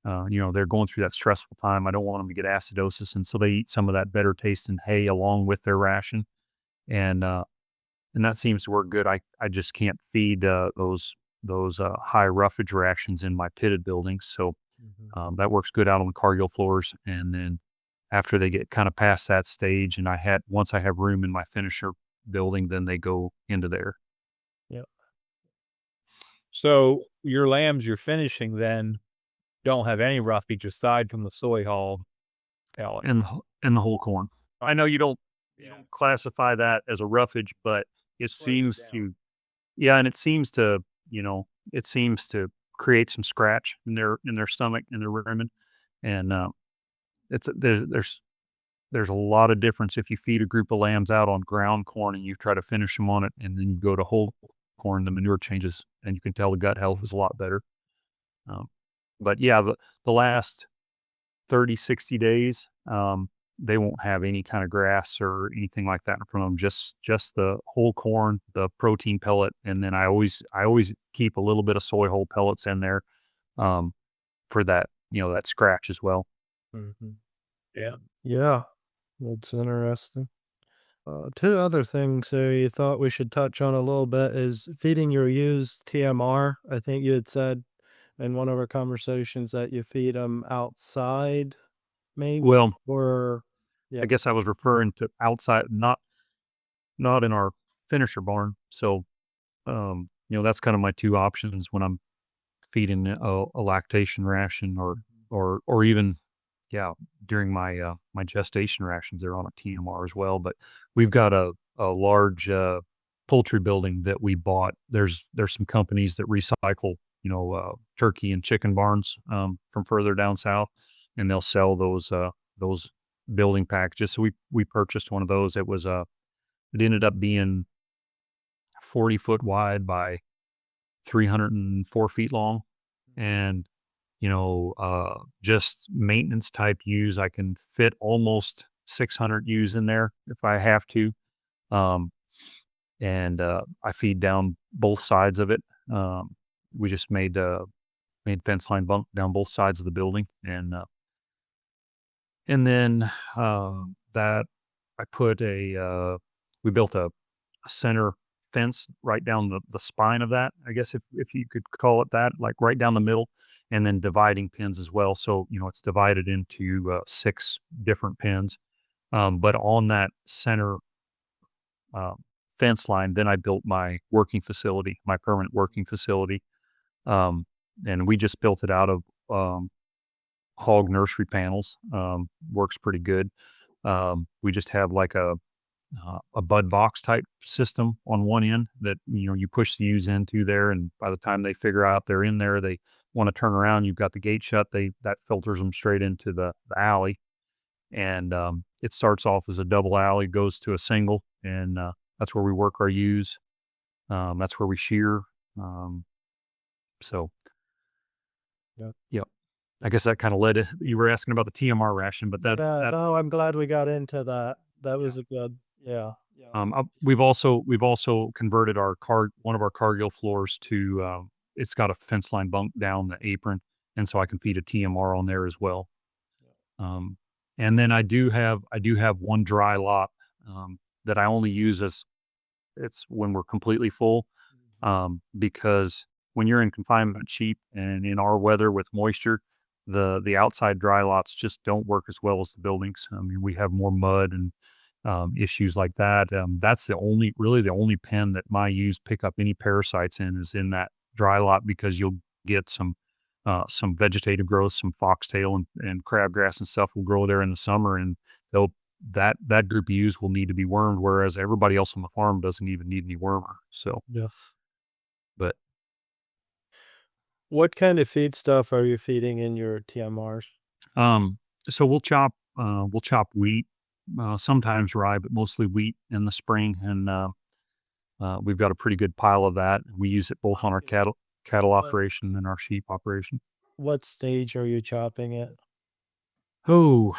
They're going through that stressful time. I don't want them to get acidosis, and so they eat some of that better tasting hay along with their ration. And and that seems to work good. I just can't feed those high roughage rations in my pitted buildings, so Mhm. that works good out on the Cargill floors. And then after they get kind of past that stage, and once I have room in my finisher building, then they go into there. Yeah. So your lambs you're finishing then don't have any roughage aside from the soy hog pellet. And the whole corn. I know you don't classify that as a roughage, but it seems to yeah, and it seems to create some scratch in their stomach and their rumen, and it's there's a lot of difference if you feed a group of lambs out on ground corn and you try to finish them on it, and then you go to whole corn, the manure changes, and you can tell the gut health is a lot better. Um, but yeah, the last 30, 60 days, they won't have any kind of grass or anything like that in front of them, just the whole corn, the protein pellet, and then I always keep a little bit of soy hull pellets in there, um, for that scratch as well. Mhm. Yeah. Yeah, that's interesting. Two other things there you thought we should touch on a little bit is feeding your ewes TMR. I think you had said in one of our conversations that you feed them outside, maybe, Well, or yeah, I guess I was referring to outside, not in our finisher barn. So, that's kind of my 2 options when I'm feeding a lactation ration, or even, yeah, during my gestation rations, they're on a TMR as well. But we've got a large poultry building that we bought. There's some companies that recycle, turkey and chicken barns from further down south, and they'll sell those building packages. So we purchased one of those. It was It ended up being 40-foot wide by 304 feet long. And, just maintenance type ewes, I can fit almost 600 ewes in there if I have to. Um, and I feed down both sides of it. We just made fence line bunk down both sides of the building, and then that I put we built a center fence right down the spine of that, I guess if you could call it that, like right down the middle, and then dividing pins as well. So it's divided into 6 different pins. But on that center um, fence line, then I built my working facility, my permanent working facility, um, and we just built it out of hog nursery panels. Works pretty good. We just have like a bud box type system on one end that you push the ewes into there, and by the time they figure out they're in there, they want to turn around. You've got the gate shut. That filters them straight into the alley, and it starts off as a double alley, goes to a single, and that's where we work our ewes. That's where we shear. Um, so, Yeah. yep. I guess that kind of led. You were asking about the TMR ration, but that No, I'm glad we got into that. That yeah. was a good, yeah, yeah. We've also converted one of our Cargill floors to it's got a fence line bunk down the apron, and so I can feed a TMR on there as well. Um, and then I do have one dry lot that I only use as it's when we're completely full, because when you're in confinement sheep and in our weather with moisture, the outside dry lots just don't work as well as the buildings. I mean, we have more mud and issues like that. That's really the only pen that my ewes pick up any parasites in is in that dry lot, because you'll get some vegetative growth, some foxtail and crabgrass and stuff will grow there in the summer, and they'll that group of ewes will need to be wormed, whereas everybody else on the farm doesn't even need any wormer. So, Yeah. but What kind of feed stuff are you feeding in your TMRs? um, so we'll chop wheat, sometimes rye, but mostly wheat in the spring, and we've got a pretty good pile of that. We use it both on our cattle What operation and our sheep operation. what stage are you chopping it? Oh,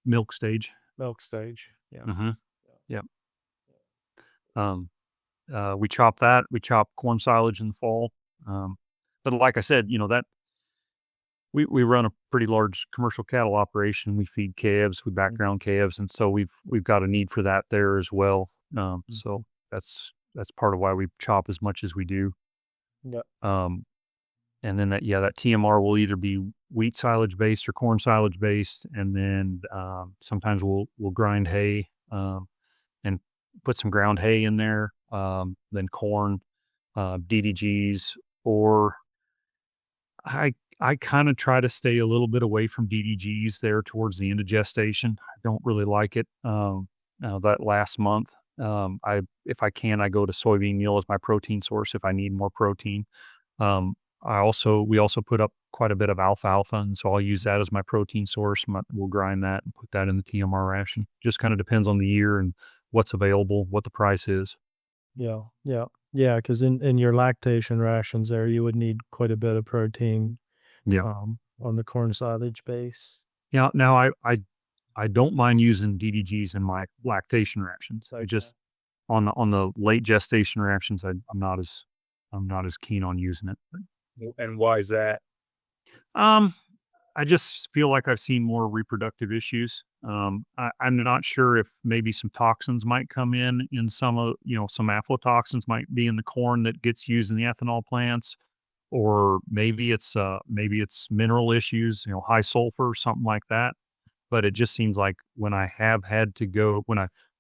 milk stage. Milk stage. Yeah. Hmm. Yep. Um, we chop that. We chop corn silage in the fall. Um, but like I said, that we run a pretty large commercial cattle operation. We feed calves, we background calves, and so we've got a need for that there as well. Mm. So that's part of why we chop as much as we do. Yeah. Um, and then that TMR will either be wheat silage based or corn silage based, and then sometimes we'll grind hay and put some ground hay in there, then corn, DDGs, or I I kind of try to stay a little bit away from DDGs there towards the end of gestation. I don't really like it. That last month, I if I can, I go to soybean meal as my protein source if I need more protein. Um, we also put up quite a bit of alfalfa, and so I'll use that as my protein source. We'll grind that and put that in the TMR ration. Just kind of depends on the year and what's available, what the price is. Yeah. Yeah. Yeah. Because in your lactation rations there, you would need quite a bit of protein Yeah. on the corn silage base. Yeah. Now I don't mind using DDGs in my lactation rations. I Okay. just on the late gestation rations, I'm not as keen on using it. And why is that? Um, I just feel like I've seen more reproductive issues. I'm not sure if maybe some toxins might come in some aflatoxins might be in the corn that gets used in the ethanol plants, or maybe it's mineral issues, high sulfur, something like that. But it just seems like when I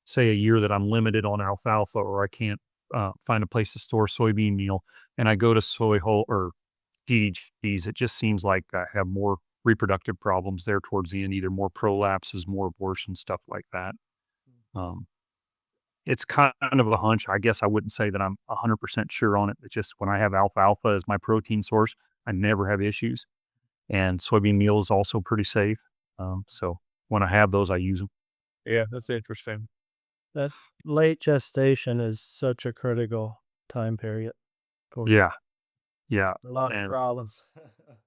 say a year that I'm limited on alfalfa, or I can't find a place to store soybean meal, and I go to soy whole or DDGs, it just seems like I have more reproductive problems there towards the end, either more prolapses, more abortion, stuff like that. Um, it's kind of a hunch. I guess I wouldn't say that I'm 100% sure on it. It's just when I have alfalfa as my protein source, I never have issues. And soybean meal is also pretty safe. So when I have those, I use them. Yeah, that's interesting. That late gestation is such a critical time period for Yeah, yeah, a lot of and problems.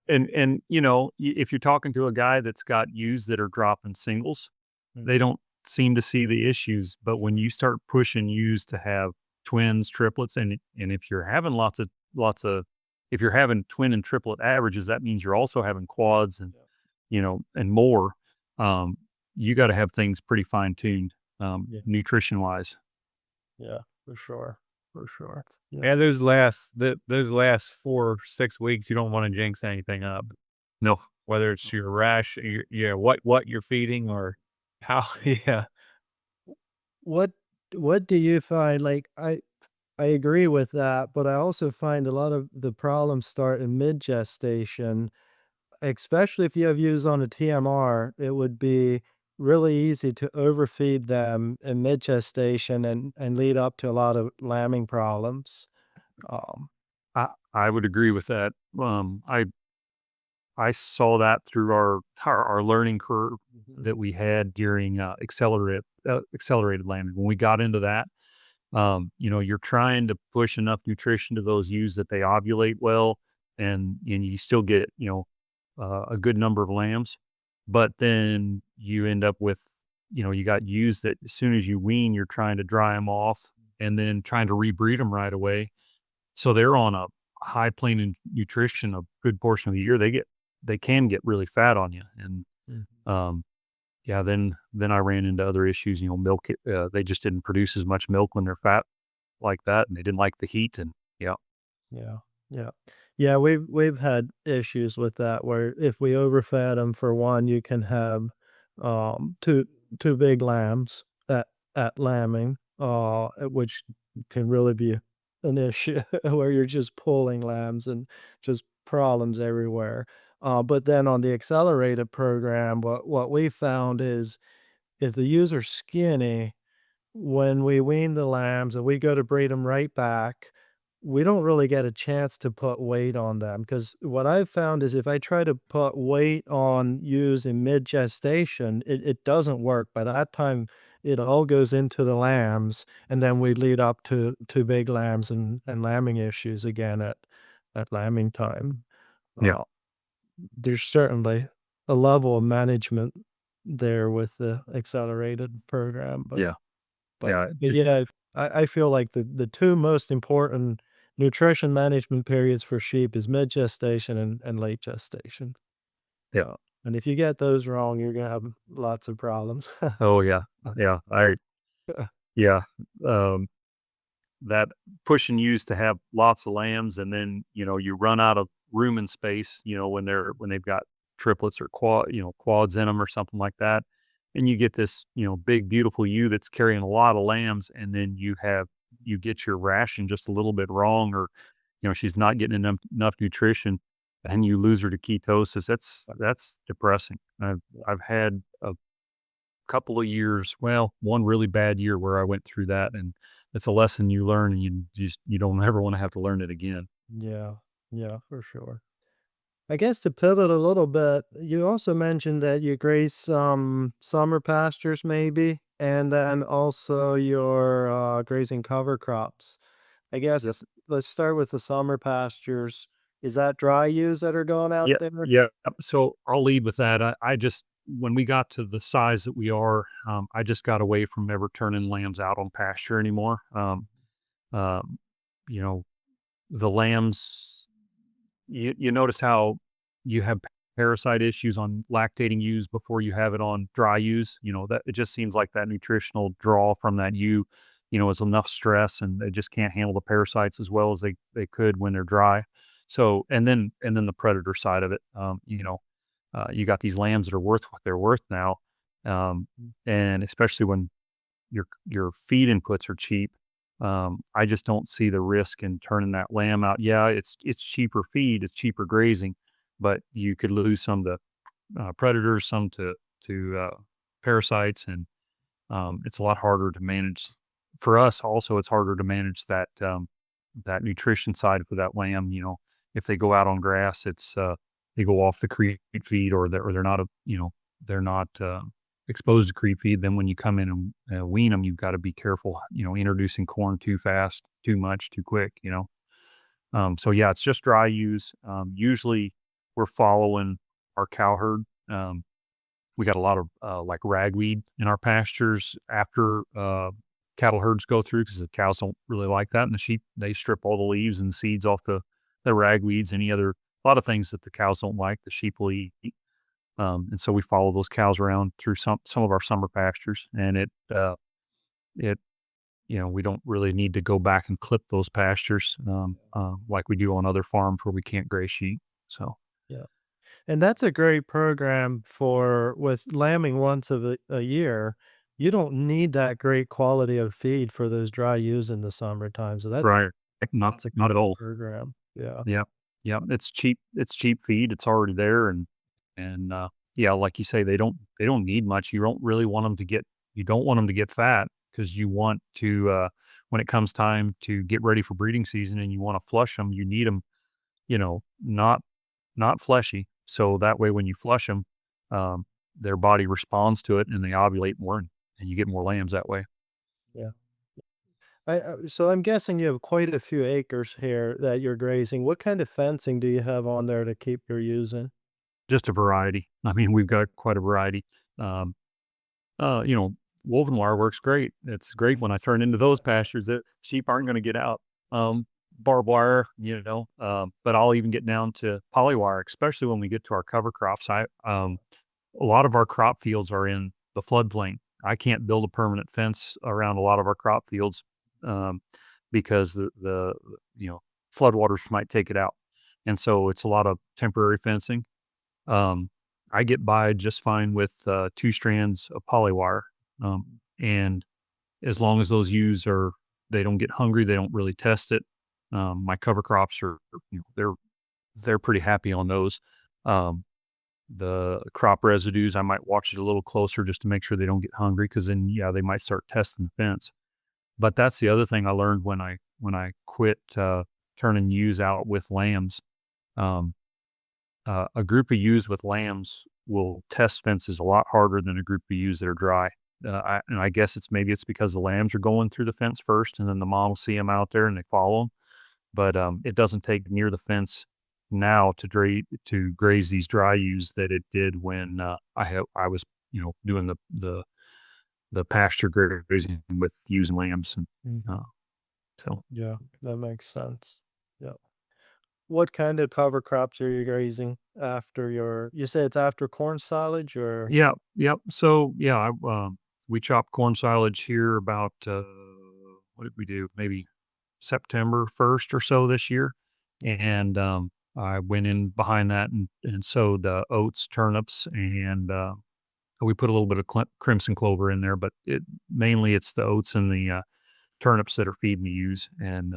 if you're talking to a guy that's got ewes that are dropping singles, Mm, they don't seem to see the issues, but when you start pushing ewes to have twins, triplets, and if you're having lots of if you're having twin and triplet averages, that means you're also having quads and, yeah, and more. Um, you gotta have things pretty fine-tuned, yeah, nutrition-wise. yeah, for sure. Yeah, Yeah, those last 4 6 weeks, you don't want to jinx anything up. No. Whether it's your rash, yeah, what you're feeding or how, yeah. what what do you find? Like, I agree with that, but I also find a lot of the problems start in mid gestation. Especially if you have ewes on a TMR, it would be really easy to overfeed them in mid-gestation and lead up to a lot of lambing problems. Um, I would agree with that. I saw that through our learning curve Mhm. that we had during, accelerated lambing. When we got into that, you're trying to push enough nutrition to those ewes that they ovulate well, and you still get, a good number of lambs, but then you end up with, you got ewes that as soon as you wean, you're trying to dry them off and then trying to rebreed them right away. So they're on a high plane in nutrition a good portion of the year. They can get really fat on you, and Mhm. um, yeah, then I ran into other issues. Milk. They just didn't produce as much milk when they're fat like that, and they didn't like the heat. And yeah, Yeah, yeah. Yeah, we've had issues with that where if we overfed them for one, you can have, 2 2 big lambs at lambing, which can really be an issue where you're just pulling lambs and just problems everywhere. But then on the accelerated program, what we found is if the ewes are skinny, when we wean the lambs and we go to breed them right back, we don't really get a chance to put weight on them. Because what I've found is if I try to put weight on ewes in mid-gestation, it doesn't work. By that time, it all goes into the lambs, and then we lead up to big lambs and lambing issues again at lambing time. yeah, Uh, there's certainly a level of management there with the accelerated program, but yeah, yeah. yeah, I feel like the 2 most important nutrition management periods for sheep is mid-gestation and late gestation, Yeah. and if you get those wrong, you're gonna have lots of problems. Oh yeah, yeah. Yeah. Um, that pushing ewes to have lots of lambs, and then you run out of room and space, when they've got triplets or quads in them or something like that, and you get this big beautiful ewe that's carrying a lot of lambs, and then you get your ration just a little bit wrong, or she's not getting enough nutrition, and you lose her to ketosis. That's depressing. I've had a couple of years, well, one really bad year where I went through that, and it's a lesson you learn, and you don't ever wanna have to learn it again. Yeah, yeah, for sure. I guess to pivot a little bit, you also mentioned that you graze some summer pastures maybe, and then also you're, grazing cover crops. I Yep. guess let's start with the summer pastures. Is that dry ewes that are going out Yeah, there? yeah. So I'll lead with that. I just when we got to the size that we are, I just got away from ever turning lambs out on pasture anymore. Um, you know, the lambs you notice how you have parasite issues on lactating ewes before you have it on dry ewes. That it just seems like that nutritional draw from that ewe, is enough stress, and they just can't handle the parasites as well as they could when they're dry. So, and then the predator side of it, you got these lambs that are worth what they're worth now, um, and especially when your feed inputs are cheap. I just don't see the risk in turning that lamb out. Yeah, it's cheaper feed, it's cheaper grazing, but you could lose some to predators, some to parasites, and it's a lot harder to manage. For us, also, it's harder to manage that nutrition side for that lamb. If they go out on grass, they go off the create feed, or they're not they're not exposed to creep feed. Then when you come in and wean them, you've got to be careful, introducing corn too fast, too much, too quick, So yeah, it's just dry use. Usually we're following our cow herd. We got a lot of like ragweed in our pastures after cattle herds go through because the cows don't really like that. And the sheep, they strip all the leaves and seeds off the ragweeds, a lot of things that the cows don't like, the sheep will eat. And so we follow those cows around through some of our summer pastures, and it we don't really need to go back and clip those pastures like we do on other farms where we can't graze sheep. So Yeah. And that's a great program for with lambing once of a year. You don't need that great quality of feed for those dry ewes in the summertime. So right, that's a not at great all. program. Yeah. Yeah, yeah, it's cheap. It's cheap feed. It's already there, and yeah, like you say, they don't need much. You don't really want them to get. You don't want them to get fat because you want to when it comes time to get ready for breeding season and you want to flush them. You need them, not fleshy. So that way, when you flush them, um, their body responds to it and they ovulate more, and you get more lambs that way. Yeah. So I'm guessing you have quite a few acres here that you're grazing. What kind of fencing do you have on there to keep your ewes in? Just a variety. I mean, we've got quite a variety. Um, Uh, you know, woven wire works great. It's great when I turn into those pastures that sheep aren't going to get out. Barbed wire, but I'll even get down to poly wire, especially when we get to our cover crops. A lot of our crop fields are in the floodplain. I can't build a permanent fence around a lot of our crop fields um, because the floodwaters might take it out, and so it's a lot of temporary fencing. um, I get by just fine with 2 strands of polywire, and as long as those ewes they don't get hungry, they don't really test it. My cover crops they're pretty happy on those. Um, the crop residues, I might watch it a little closer just to make sure they don't get hungry, because then, yeah, they might start testing the fence. But that's the other thing I learned when I quit turning ewes out with lambs. Um, a group of ewes with lambs will test fences a lot harder than a group of ewes that are dry. And I guess it's because the lambs are going through the fence first, and then the mom will see them out there and they follow them. But it doesn't take near the fence now to graze these dry ewes that it did when I was doing the pasture grazing with ewes and lambs, and Mhm. so Yeah, that makes sense. Yeah. What kind of cover crops are you grazing after you say it's after corn silage or? yeah, yep. So yeah, we chopped corn silage here about what did we do? Maybe September 1st or so this year, and I went in behind that and sowed oats, turnips, and we put a little bit of crimson clover in there, but mainly it's the oats and the turnips that are feeding the ewes. And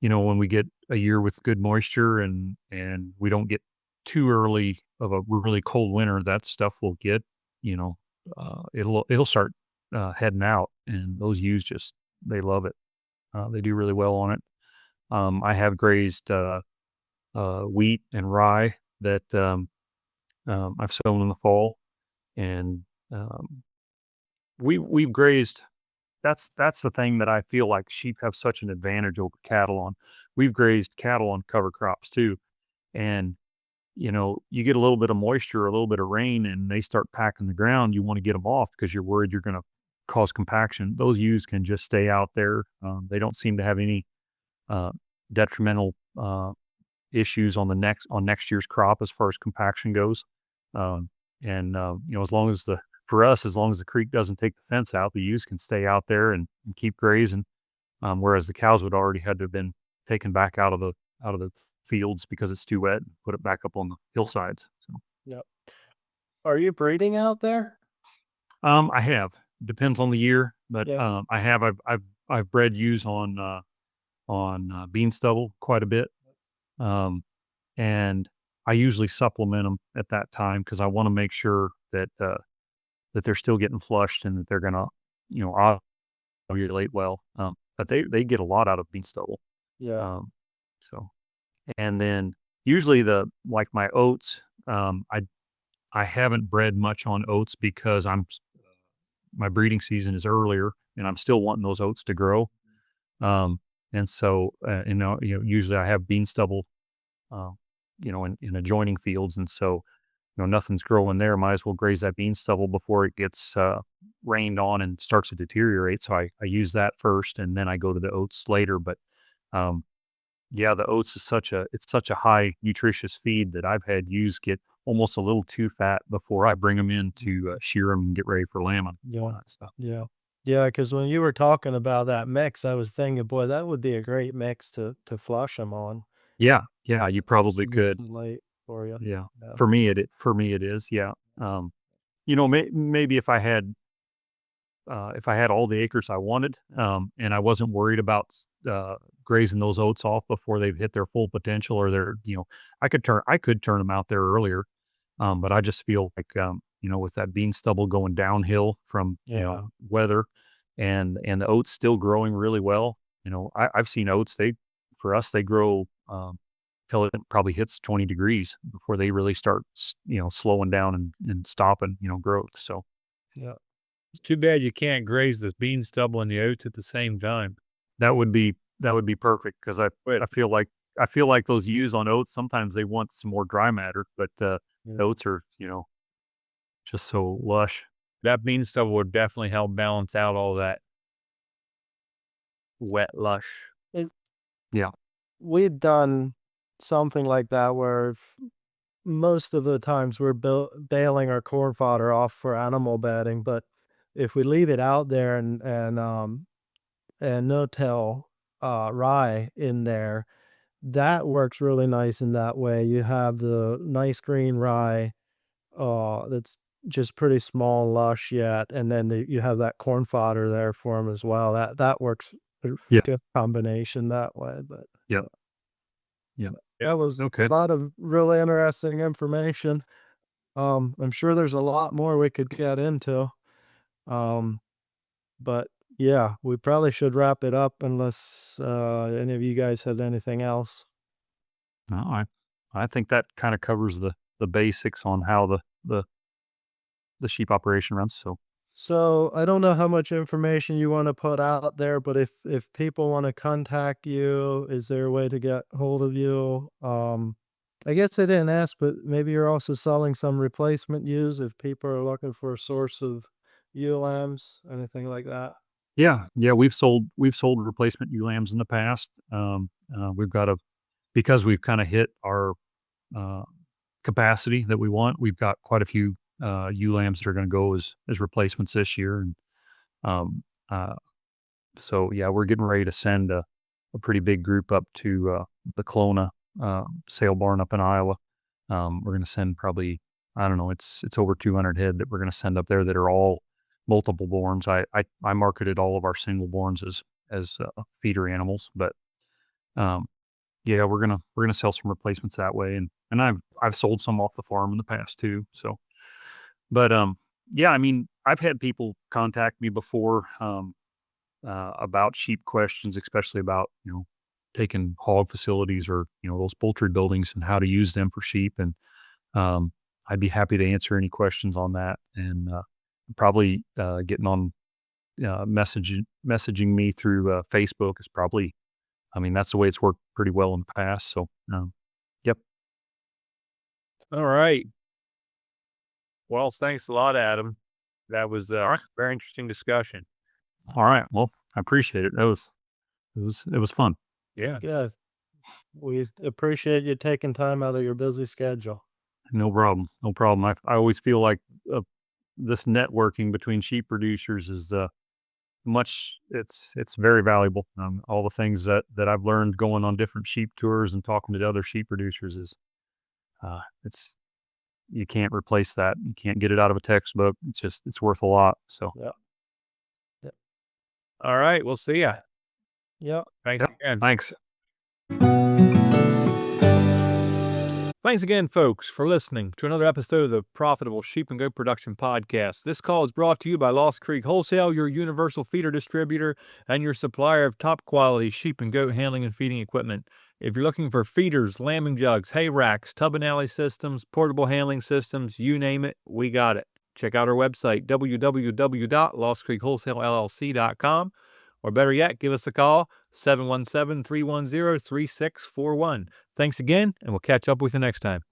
when we get a year with good moisture and we don't get too early of a really cold winter, that stuff will get, you know, it'll start heading out, and those ewes they love it. They do really well on it. I have grazed wheat and rye that I've sown in the fall, and um, we've grazed. That's the thing that I feel like sheep have such an advantage over cattle on. We've grazed cattle on cover crops too, and you get a little bit of moisture, a little bit of rain, and they start packing the ground. You want to get them off because you're worried you're going to cause compaction. Those ewes can just stay out there. They don't seem to have any uh, detrimental issues on next year's crop as far as compaction goes. And as long as as long as the creek doesn't take the fence out, the ewes can stay out there and keep grazing. Whereas the cows would already had to have been taken back out of the fields because it's too wet, and put it back up on the hillsides. So, Yeah. Are you breeding out there? I have, depends on the year, but Yeah. I've bred ewes on bean stubble quite a bit. Um, and I usually supplement them at that time because I want to make sure that they're still getting flushed and that they're gonna, ovulate well. But they get a lot out of bean stubble. Yeah. Um, so and then usually my oats, I haven't bred much on oats because my breeding season is earlier, and I'm still wanting those oats to grow. Um, and so, usually I have bean stubble, uh, in adjoining fields, and so nothing's growing there. Might as well graze that bean stubble before it gets rained on and starts to deteriorate. So I use that first, and then I go to the oats later. But um, yeah, the oats is such a high nutritious feed that I've had ewes get almost a little too fat before I bring them in to shear them and get ready for lambing. Yeah. So Yeah. Yeah, because when you were talking about that mix, I was thinking, boy, that would be a great mix to flush them on. yeah, you Just probably a little could. too late for you. Yeah, Yeah. for me it is. Yeah. Um, maybe if I had all the acres I wanted, and I wasn't worried about grazing those oats off before they've hit their full potential, or I could turn them out there earlier. But I just feel like, with that bean stubble going downhill from, Yeah. weather, and the oats still growing really well. I've seen oats, for us, they grow, till it probably hits 20 degrees before they really start, slowing down and stopping, growth. So Yeah. It's too bad you can't graze the bean stubble and the oats at the same time. that would be perfect because Wait, I feel like those ewes on oats, sometimes they want some more dry matter, but, Yeah. the oats are, just so lush. that bean stubble would definitely help balance out all that wet lush. It, Yeah. we've done something like that where most of the times we're baling our corn fodder off for animal bedding, but if we leave it out there and no-till rye in there, that works really nice in that way. You have the nice green rye that's just pretty small, lush yet, and then you have that corn fodder there for them as well. That works a Yeah. good combination that way. But Yeah. Yeah. that was a Okay. lot of really interesting information. I'm sure there's a lot more we could get into. Um, but yeah, we probably should wrap it up unless any of you guys had anything else. No, I think that kind of covers the basics on how the sheep operation runs. So So I don't know how much information you want to put out there, but if people want to contact you, is there a way to get hold of you? I guess I didn't ask, but maybe you're also selling some replacement ewes if people are looking for a source of ewe lambs, anything like that. yeah, we've sold replacement ewe lambs in the past. We've got a because we've kind of hit our uh, capacity that we want. We've got quite a few ewe lambs that are going to go as replacements this year, and um, uh, so yeah, we're getting ready to send a pretty big group up to the Kelowna sale barn up in Iowa. We're going to send probably, I don't know, it's over 200 head that we're going to send up there that are all multiple borns. I marketed all of our single borns as feeder animals, but um, yeah, we're gonna sell some replacements that way, and I've sold some off the farm in the past too. So, but yeah, I mean, I've had people contact me before, about sheep questions, especially about, taking hog facilities or, those poultry buildings and how to use them for sheep. And I'd be happy to answer any questions on that. And probably getting on messaging me through Facebook is probably, I mean, that's the way it's worked pretty well in the past. So, yep. All right. Well, thanks a lot, Adam. That was All a right. very interesting discussion. All right. Well, I appreciate it. It was fun. Yeah. Yeah, we appreciate you taking time out of your busy schedule. No problem. No problem. I always feel like this networking between sheep producers is it's very valuable. All the things that I've learned going on different sheep tours and talking to other sheep producers is it's you can't replace that. You can't get it out of a textbook. It's worth a lot. So Yeah. Yeah. All right. We'll see ya. Yeah. Thanks yep. again. Thanks. Thanks again, folks, for listening to another episode of the Profitable Sheep and Goat Production Podcast. This call is brought to you by Lost Creek Wholesale, your universal feeder distributor and your supplier of top quality sheep and goat handling and feeding equipment. If you're looking for feeders, lambing jugs, hay racks, tub and alley systems, portable handling systems, you name it, we got it. Check out our website, www.lostcreekwholesalellc.com, or better yet, give us a call, 717-310-3641. Thanks again, and we'll catch up with you next time.